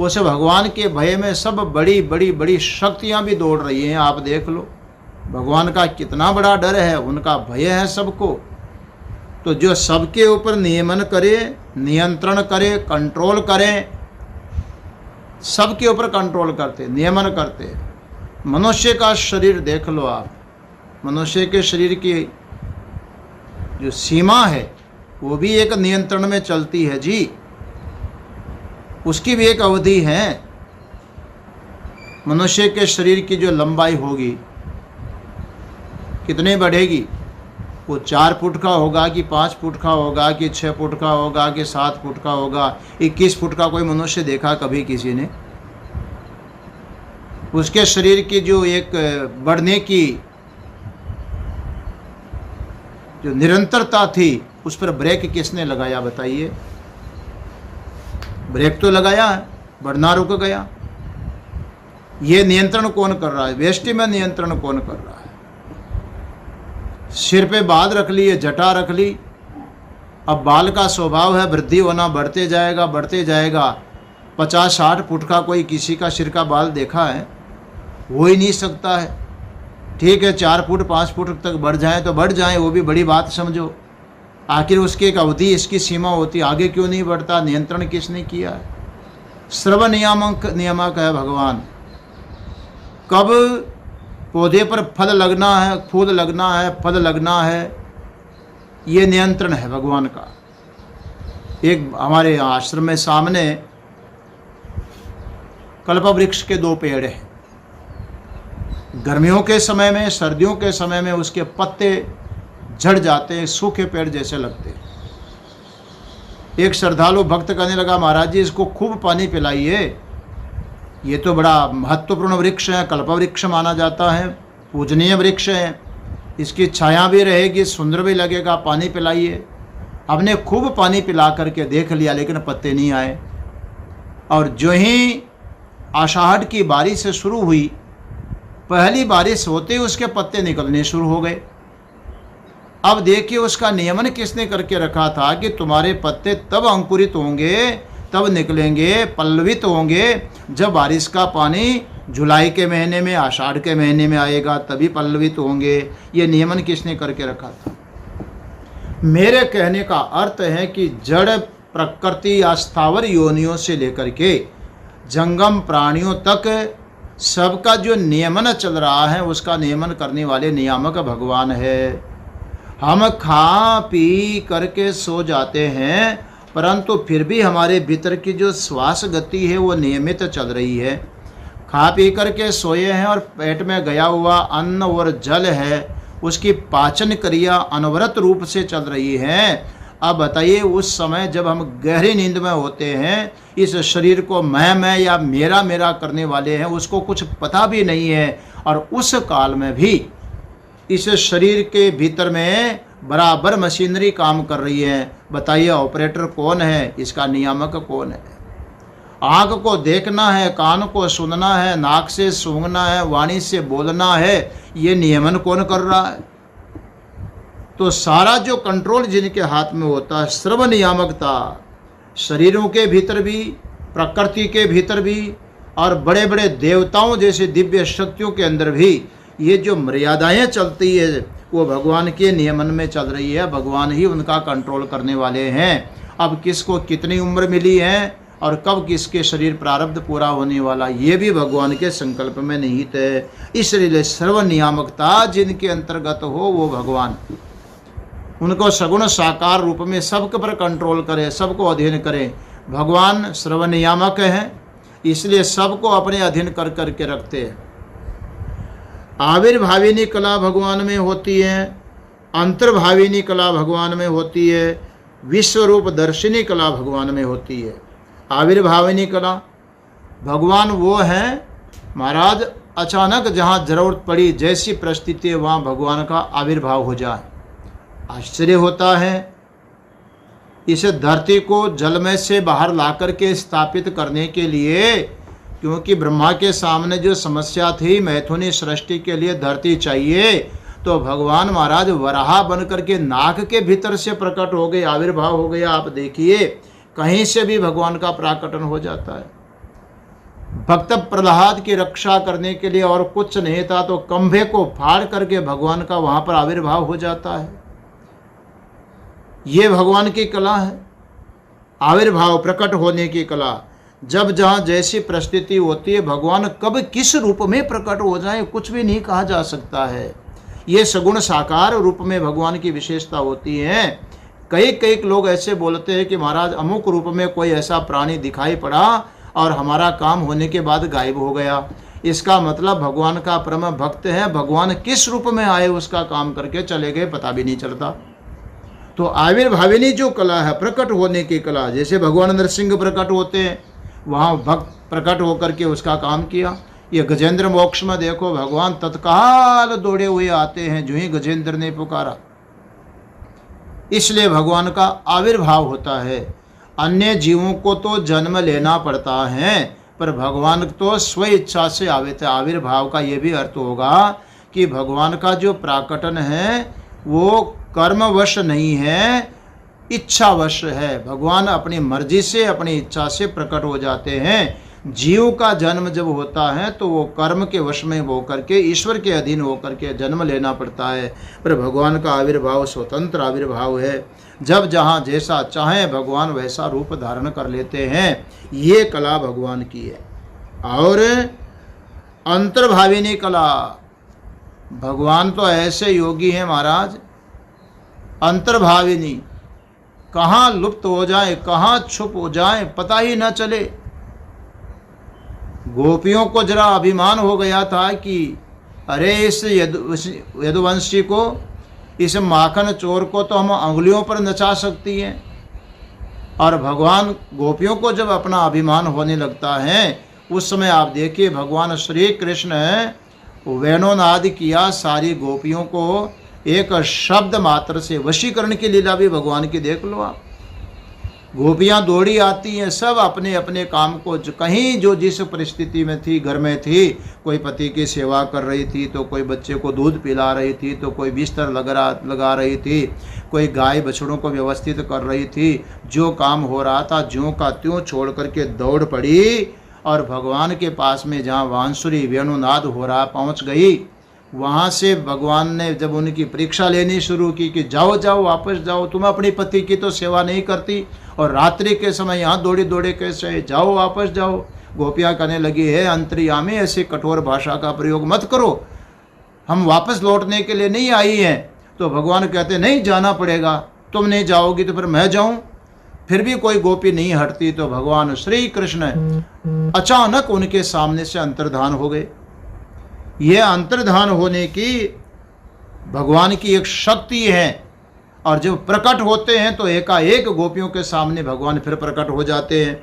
उस भगवान के भय में सब बड़ी बड़ी बड़ी शक्तियां भी दौड़ रही हैं। आप देख लो भगवान का कितना बड़ा डर है, उनका भय है सबको। तो जो सबके ऊपर नियमन करे, नियंत्रण करे, कंट्रोल करे, सबके ऊपर कंट्रोल करते, नियमन करते। मनुष्य का शरीर देख लो आप, मनुष्य के शरीर की जो सीमा है वो भी एक नियंत्रण में चलती है जी, उसकी भी एक अवधि है। मनुष्य के शरीर की जो लंबाई होगी कितनी बढ़ेगी? वो 4 फुट का होगा कि 5 फुट का होगा कि 6 फुट का होगा कि 7 फुट का होगा? 21 फुट का कोई मनुष्य देखा कभी किसी ने? उसके शरीर की जो एक बढ़ने की जो निरंतरता थी, उस पर ब्रेक किसने लगाया बताइए? ब्रेक तो लगाया है, बढ़ना रुक गया। ये नियंत्रण कौन कर रहा है? वेष्टि में नियंत्रण कौन कर रहा है? सिर पे बाल रख लिए, जटा रख ली। अब बाल का स्वभाव है वृद्धि होना, बढ़ते जाएगा बढ़ते जाएगा। 50-60 फुट का कोई किसी का सिर का बाल देखा है? हो ही नहीं सकता है। ठीक है, 4 फुट 5 फुट तक बढ़ जाए तो बढ़ जाए, वो भी बड़ी बात समझो। आखिर उसकी एक अवधि, इसकी सीमा होती, आगे क्यों नहीं बढ़ता? नियंत्रण किसने किया है? सर्व नियामक है भगवान। कब पौधे पर फल लगना है, फूल लगना है, फल लगना है, ये नियंत्रण है भगवान का। एक हमारे आश्रम में सामने कल्प वृक्ष के 2 पेड़ हैं। गर्मियों के समय में, सर्दियों के समय में उसके पत्ते झड़ जाते हैं, सूखे पेड़ जैसे लगते हैं। एक श्रद्धालु भक्त कहने लगा, महाराज जी इसको खूब पानी पिलाइए, ये तो बड़ा महत्वपूर्ण वृक्ष है, कल्प वृक्ष माना जाता है, पूजनीय वृक्ष है, इसकी छाया भी रहेगी, सुंदर भी लगेगा, पानी पिलाइए। हमने खूब पानी पिला करके देख लिया, लेकिन पत्ते नहीं आए। और जो ही आषाढ़ की बारिश शुरू हुई, पहली बारिश होते ही उसके पत्ते निकलने शुरू हो गए। अब देखिए उसका नियमन किसने करके रखा था कि तुम्हारे पत्ते तब अंकुरित होंगे, तब निकलेंगे, पल्लवित होंगे जब बारिश का पानी जुलाई के महीने में, आषाढ़ के महीने में आएगा, तभी पल्लवित होंगे। ये नियमन किसने करके रखा था? मेरे कहने का अर्थ है कि जड़ प्रकृति या स्थावर योनियों से लेकर के जंगम प्राणियों तक सबका जो नियमन चल रहा है, उसका नियमन करने वाले नियामक भगवान है। हम खा पी करके सो जाते हैं, परंतु फिर भी हमारे भीतर की जो श्वास गति है वो नियमित चल रही है। खा पी करके सोए हैं और पेट में गया हुआ अन्न और जल है, उसकी पाचन क्रिया अनवरत रूप से चल रही है। अब बताइए उस समय जब हम गहरी नींद में होते हैं, इस शरीर को मैं या मेरा मेरा करने वाले हैं, उसको कुछ पता भी नहीं है। और उस काल में भी इस शरीर के भीतर में बराबर मशीनरी काम कर रही है। बताइए ऑपरेटर कौन है? इसका नियामक कौन है? आँख को देखना है, कान को सुनना है, नाक से सूंघना है, वाणी से बोलना है, ये नियमन कौन कर रहा है? तो सारा जो कंट्रोल जिनके हाथ में होता है, सर्व नियामकता, शरीरों के भीतर भी, प्रकृति के भीतर भी, और बड़े बड़े देवताओं जैसे दिव्य शक्तियों के अंदर भी ये जो मर्यादाएं चलती है वो भगवान के नियमन में चल रही है। भगवान ही उनका कंट्रोल करने वाले हैं। अब किसको कितनी उम्र मिली है और कब किसके शरीर प्रारब्ध पूरा होने वाला, ये भी भगवान के संकल्प में निहित है। इसलिए सर्व नियामकता जिनके अंतर्गत हो वो भगवान, उनको सगुण साकार रूप में सबके पर कंट्रोल करे, सबको अधीन करे। भगवान सर्व नियामक हैं, इसलिए सबको अपने अधीन कर करके रखते हैं। आविर्भाविनी कला भगवान में होती है, अंतर्भाविनी कला भगवान में होती है, विश्वरूप दर्शिनी कला भगवान में होती है। आविर्भाविनी कला भगवान वो हैं महाराज, अचानक जहाँ जरूरत पड़ी, जैसी परिस्थिति है वहाँ भगवान का आविर्भाव हो जाए। आश्चर्य होता है। इस धरती को जल में से बाहर ला करके स्थापित करने के लिए, क्योंकि ब्रह्मा के सामने जो समस्या थी, मैथुनी सृष्टि के लिए धरती चाहिए, तो भगवान महाराज वराह बन करके नाक के भीतर से प्रकट हो गए, आविर्भाव हो गया। आप देखिए कहीं से भी भगवान का प्राकटन हो जाता है। भक्त प्रहलाद की रक्षा करने के लिए और कुछ नहीं था तो खंभे को फाड़ करके भगवान का वहां पर आविर्भाव हो जाता है। ये भगवान की कला है, आविर्भाव प्रकट होने की कला। जब जहाँ जैसी परिस्थिति होती है, भगवान कब किस रूप में प्रकट हो जाए कुछ भी नहीं कहा जा सकता है। ये सगुण साकार रूप में भगवान की विशेषता होती है। कई कई लोग ऐसे बोलते हैं कि महाराज अमुक रूप में कोई ऐसा प्राणी दिखाई पड़ा और हमारा काम होने के बाद गायब हो गया। इसका मतलब भगवान का परम भक्त है, भगवान किस रूप में आए उसका काम करके चले गए पता भी नहीं चलता। तो आविर्भाविनी जो कला है, प्रकट होने की कला, जैसे भगवान नरसिंह प्रकट होते हैं, वहाँ भक्त प्रकट होकर के उसका काम किया। ये गजेंद्र मोक्ष में देखो, भगवान तत्काल दौड़े हुए आते हैं जो ही गजेंद्र ने पुकारा। इसलिए भगवान का आविर्भाव होता है। अन्य जीवों को तो जन्म लेना पड़ता है, पर भगवान तो स्व इच्छा से आवे थे। आविर्भाव का ये भी अर्थ होगा कि भगवान का जो प्राकटन है वो कर्मवश नहीं है, इच्छावश है। भगवान अपनी मर्जी से, अपनी इच्छा से प्रकट हो जाते हैं। जीव का जन्म जब होता है तो वो कर्म के वश में होकर के, ईश्वर के अधीन होकर के जन्म लेना पड़ता है। पर भगवान का आविर्भाव स्वतंत्र आविर्भाव है। जब जहाँ जैसा चाहे भगवान वैसा रूप धारण कर लेते हैं। ये कला भगवान की है। और अंतर्भाविनी कला, भगवान तो ऐसे योगी हैं महाराज, अंतर्भाविनी, कहाँ लुप्त हो जाए, कहाँ छुप हो जाए पता ही न चले। गोपियों को जरा अभिमान हो गया था कि अरे इस यदुवंशी को, इस माखन चोर को तो हम अंगुलियों पर नचा सकती हैं। और भगवान गोपियों को जब अपना अभिमान होने लगता है, उस समय आप देखिए भगवान श्री कृष्ण वेणुनाद किया, सारी गोपियों को एक शब्द मात्र से वशीकरण की लीला भी भगवान की देख लो आप। गोपियाँ दौड़ी आती हैं, सब अपने अपने काम को, कहीं जो जिस परिस्थिति में थी, घर में थी, कोई पति की सेवा कर रही थी, तो कोई बच्चे को दूध पिला रही थी, तो कोई बिस्तर लगा रही थी, कोई गाय बछड़ों को व्यवस्थित कर रही थी। जो काम हो रहा था ज्यों का त्यों छोड़ करके दौड़ पड़ी और भगवान के पास में जहाँ बांसुरी वेणुनाद हो रहा पहुँच गई। वहाँ से भगवान ने जब उनकी परीक्षा लेनी शुरू की कि जाओ जाओ वापस जाओ, तुम अपनी पति की तो सेवा नहीं करती और रात्रि के समय यहाँ दौड़े दौड़े कैसे, जाओ वापस जाओ। गोपियाँ कहने लगी है अंतर्यामी, ऐसी कठोर भाषा का प्रयोग मत करो, हम वापस लौटने के लिए नहीं आई हैं। तो भगवान कहते नहीं जाना पड़ेगा, तुम नहीं जाओगी तो फिर मैं जाऊँ। फिर भी कोई गोपी नहीं हटती तो भगवान श्री कृष्ण अचानक उनके सामने से अंतर्धान हो गए। ये अंतर्धान होने की भगवान की एक शक्ति है। और जब प्रकट होते हैं तो एकाएक गोपियों के सामने भगवान फिर प्रकट हो जाते हैं।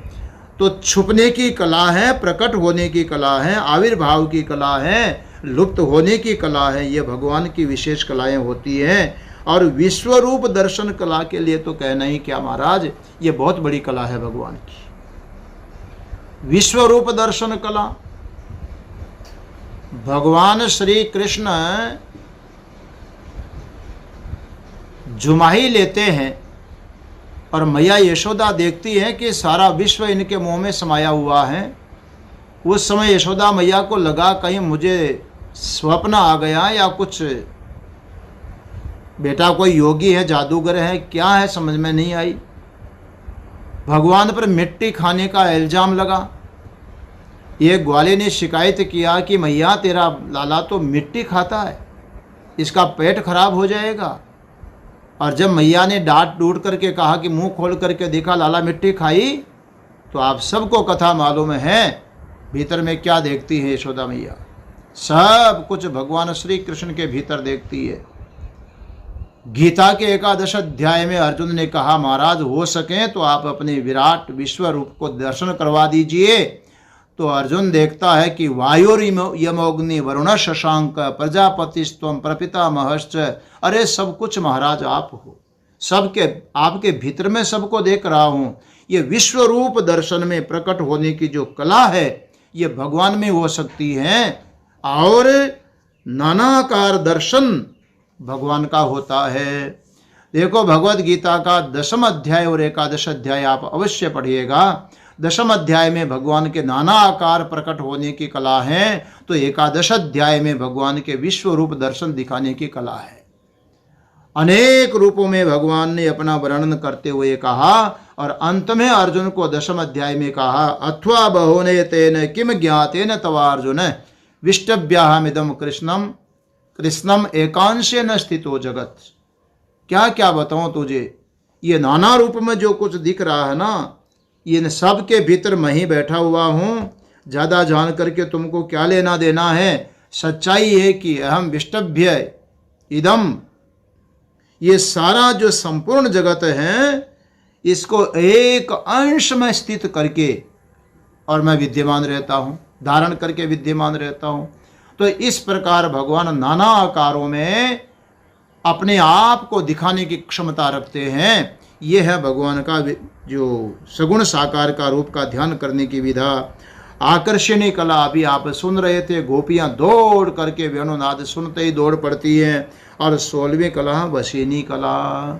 तो छुपने की कला है, प्रकट होने की कला है, आविर्भाव की कला है, लुप्त होने की कला है। ये भगवान की विशेष कलाएं होती हैं। और विश्वरूप दर्शन कला के लिए तो कहना ही क्या महाराज, ये बहुत बड़ी कला है भगवान की। विश्वरूप दर्शन कला, भगवान श्री कृष्ण जुमाही लेते हैं और मैया यशोदा देखती है कि सारा विश्व इनके मुंह में समाया हुआ है। उस समय यशोदा मैया को लगा कहीं मुझे स्वप्न आ गया या कुछ बेटा कोई योगी है, जादूगर है, क्या है समझ में नहीं आई। भगवान पर मिट्टी खाने का इल्जाम लगा। एक ग्वाले ने शिकायत किया कि मैया तेरा लाला तो मिट्टी खाता है, इसका पेट खराब हो जाएगा। और जब मैया ने डांट डूट करके कहा कि मुंह खोल करके देखा लाला मिट्टी खाई, तो आप सबको कथा मालूम है भीतर में क्या देखती है यशोदा मैया। सब कुछ भगवान श्री कृष्ण के भीतर देखती है। गीता के 11 अध्याय में अर्जुन ने कहा महाराज हो सके तो आप अपने विराट विश्व रूप को दर्शन करवा दीजिए। तो अर्जुन देखता है कि वायुर्यमोग्नि वरुण शशांक प्रजापतिस्त्वं प्रपितामहश्च, अरे सब कुछ महाराज आप हो, सबके आपके भीतर में सबको देख रहा हूँ। ये विश्व रूप दर्शन में प्रकट होने की जो कला है ये भगवान में हो सकती है। और नानाकार दर्शन भगवान का होता है। देखो भगवद गीता का 10वां अध्याय और 11 अध्याय आप अवश्य पढ़िएगा। 10वें अध्याय में भगवान के नाना आकार प्रकट होने की कला है, तो 11 अध्याय में भगवान के विश्व रूप दर्शन दिखाने की कला है। अनेक रूपों में भगवान ने अपना वर्णन करते हुए कहा और अंत में अर्जुन को 10वें अध्याय में कहा, अथवा बहोने तेन किम ज्ञातेन तवा अर्जुन विष्टव्याहमिदम कृष्णम एकांशेन स्थितो जगत। क्या क्या बताऊं तुझे, ये नाना रूप में जो कुछ दिख रहा है ना, इन सब के भीतर मैं ही बैठा हुआ हूँ। ज़्यादा जान करके तुमको क्या लेना देना है। सच्चाई है कि अहम विष्टभ्य इदम, ये सारा जो संपूर्ण जगत है इसको एक अंश में स्थित करके और मैं विद्यमान रहता हूँ, धारण करके विद्यमान रहता हूँ। तो इस प्रकार भगवान नाना आकारों में अपने आप को दिखाने की क्षमता रखते हैं। ये है भगवान का जो सगुण साकार का रूप का ध्यान करने की विधा। आकर्षणी कला अभी आप सुन रहे थे, गोपियां दौड़ करके वेणुनाद सुनते ही दौड़ पड़ती हैं। और 16वीं कला वशीनी कला,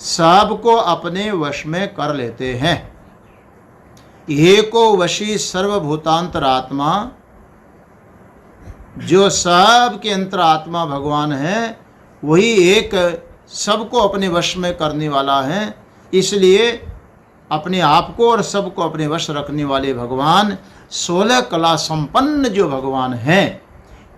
सबको अपने वश में कर लेते हैं। एको वशी सर्वभूतांतरात्मा, जो सब के अंतरात्मा भगवान है, वही एक सबको अपने वश में करने वाला है। इसलिए अपने आप को और सबको अपने वश रखने वाले भगवान 16 कला संपन्न जो भगवान हैं,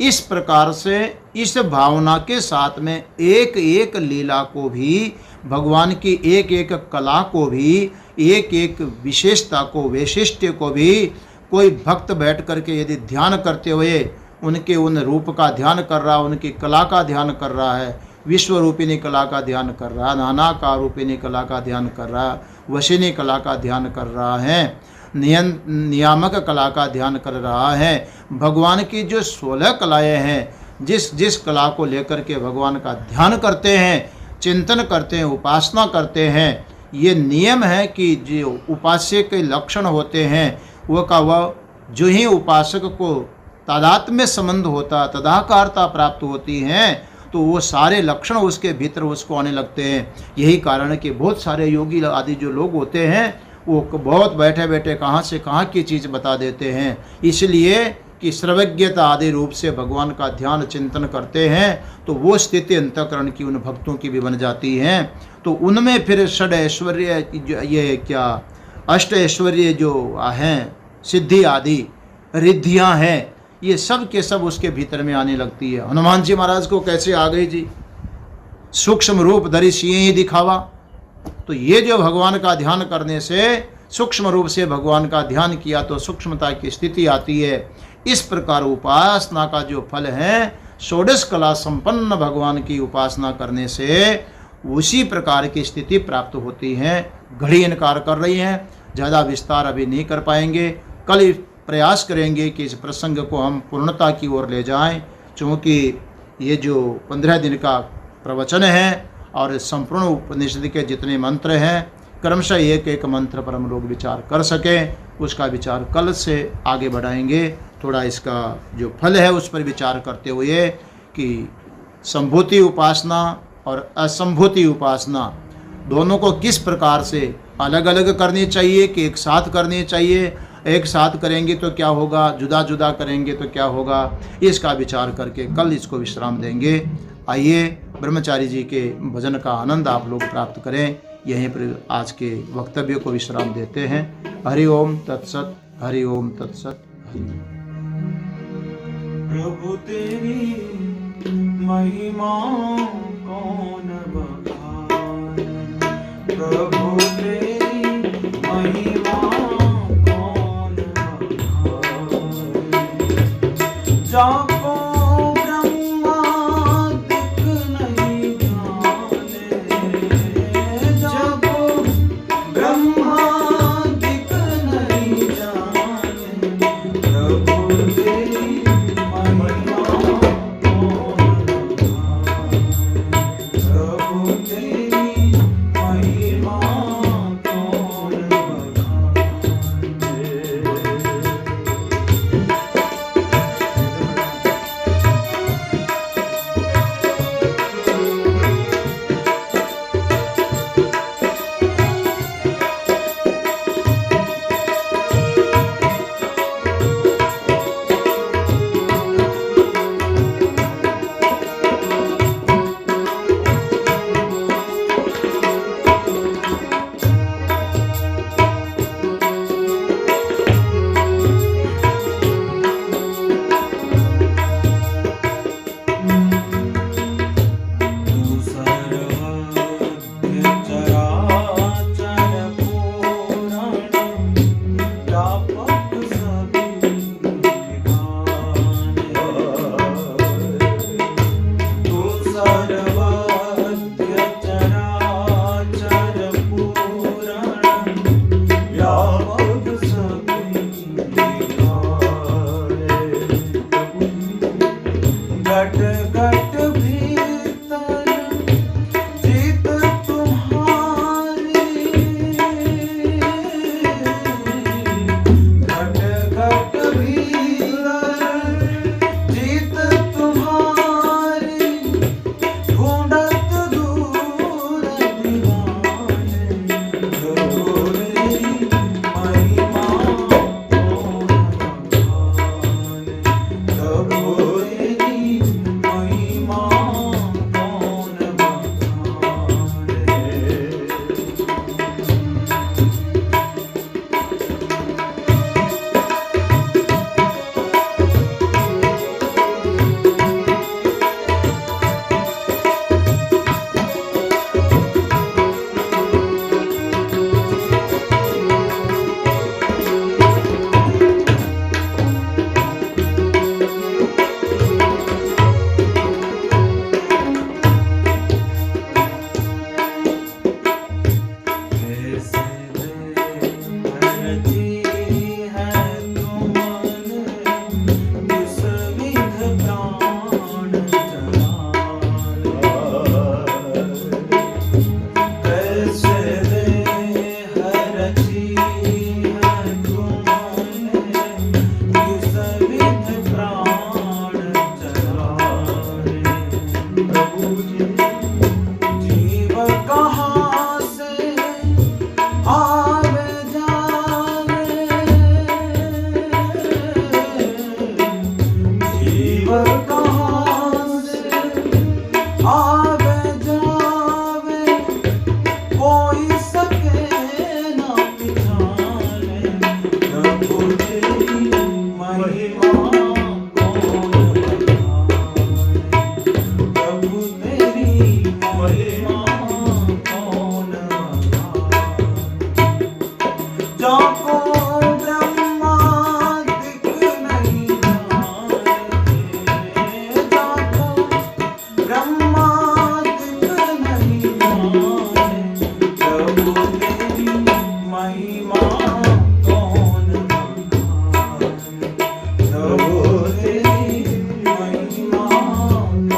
इस प्रकार से इस भावना के साथ में एक एक लीला को भी, भगवान की एक एक कला को भी, एक एक विशेषता को, वैशिष्ट्य को भी कोई भक्त बैठ करके यदि ध्यान करते हुए उनके उन रूप का ध्यान कर रहा, उनकी कला का ध्यान कर रहा है, विश्व रूपिणी कला का ध्यान कर रहा, नानाकार रूपिणी कला का ध्यान कर रहा, वशिनी कला का ध्यान कर रहा है, नियामक कला का ध्यान कर रहा है। भगवान की जो 16 कलाएँ हैं, जिस जिस कला को लेकर के भगवान का ध्यान करते हैं, चिंतन करते हैं, उपासना करते हैं, ये नियम है कि जो उपास्य के लक्षण होते हैं वह जो ही उपासक को तादात्म्य संबंध होता, तदाकारता प्राप्त होती है, तो वो सारे लक्षण उसके भीतर उसको आने लगते हैं। यही कारण है कि बहुत सारे योगी आदि जो लोग होते हैं वो बहुत बैठे बैठे कहाँ से कहाँ की चीज़ बता देते हैं। इसलिए कि सर्वज्ञता आदि रूप से भगवान का ध्यान चिंतन करते हैं तो वो स्थिति अंतःकरण की उन भक्तों की भी बन जाती है। तो उनमें फिर षड ऐश्वर्य, ये क्या अष्ट ऐश्वर्य जो हैं, सिद्धि आदि रिद्धियाँ हैं, ये सब के सब उसके भीतर में आने लगती है। हनुमान जी महाराज को कैसे आ गई जी, सूक्ष्म रूप धरि सिंह ही दिखावा। तो ये जो भगवान का ध्यान करने से, सूक्ष्म रूप से भगवान का ध्यान किया तो सूक्ष्मता की स्थिति आती है। इस प्रकार उपासना का जो फल है, 16 कला संपन्न भगवान की उपासना करने से उसी प्रकार की स्थिति प्राप्त होती है। घड़ी इनकार कर रही है, ज़्यादा विस्तार अभी नहीं कर पाएंगे। कल प्रयास करेंगे कि इस प्रसंग को हम पूर्णता की ओर ले जाएं, क्योंकि ये जो 15 दिन का प्रवचन है और संपूर्ण उपनिषद के जितने मंत्र हैं, क्रमशः एक एक मंत्र पर हम लोग विचार कर सकें, उसका विचार कल से आगे बढ़ाएंगे। थोड़ा इसका जो फल है उस पर विचार करते हुए कि संभूति उपासना और असंभूति उपासना दोनों को किस प्रकार से अलग अलग करनी चाहिए कि एक साथ करनी चाहिए, एक साथ करेंगे तो क्या होगा, जुदा जुदा करेंगे तो क्या होगा, इसका विचार करके कल इसको विश्राम देंगे। आइए ब्रह्मचारी जी के भजन का आनंद आप लोग प्राप्त करें। यहीं पर आज के वक्तव्य को विश्राम देते हैं। हरि ओम तत्सत, हरि ओम तत्सत। प्रभु तेरी महिमा कौन बखाने, प्रभु तेरी महिमा कौन बखाने। जाको ब्रह्मा दिख नहीं जाने, जाको ब्रह्मा दिख नहीं जाने, प्रभु तेरी महिमा कौन बखाने, प्रभु तेरी महिमा कौन बखाने। जाको ब्रह्मादिक नहीं जाने, जाको ब्रह्मादिक नहीं जाने, प्रभु तेरी महिमा कौन बखाने, प्रभु तेरी महिमा कौन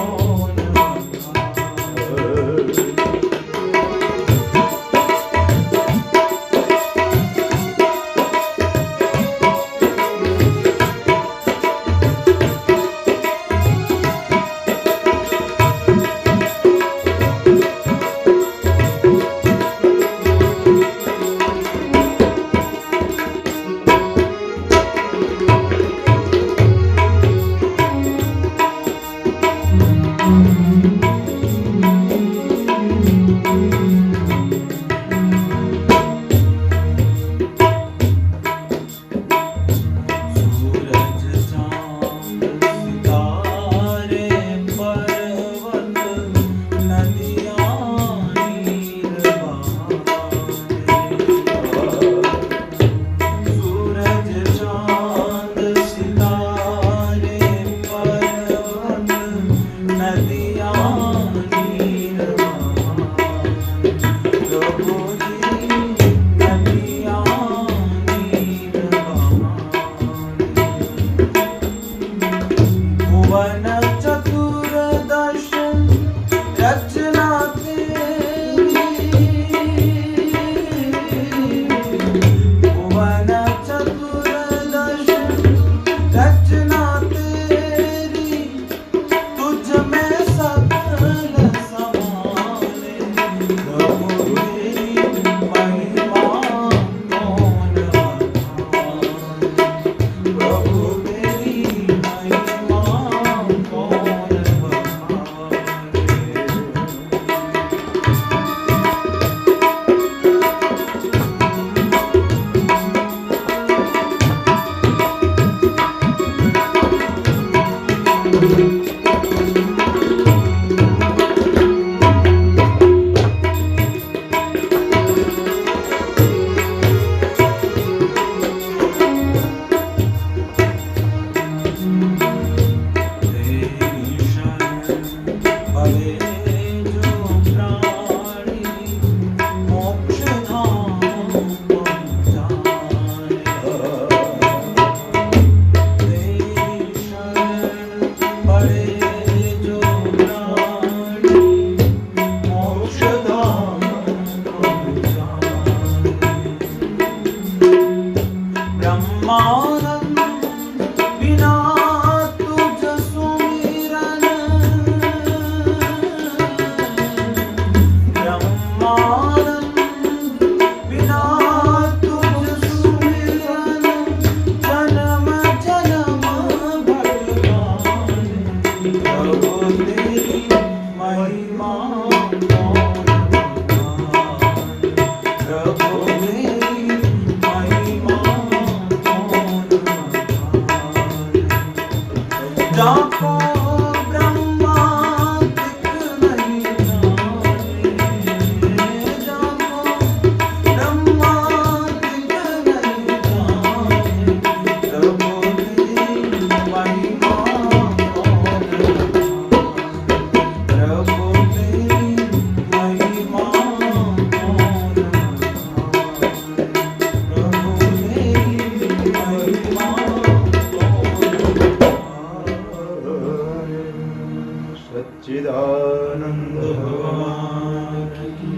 सच्चिदानंद भगवान की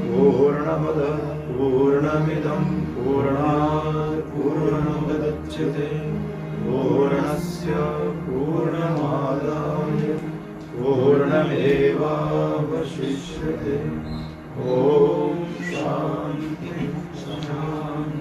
पूर्णमद पूर्णमिदं पूर्णात् पूर्णमुदच्यते पूर्णस्य पूर्णमादाय पूर्णमेवावशिष्यते। ॐ शान्ति शान्ति।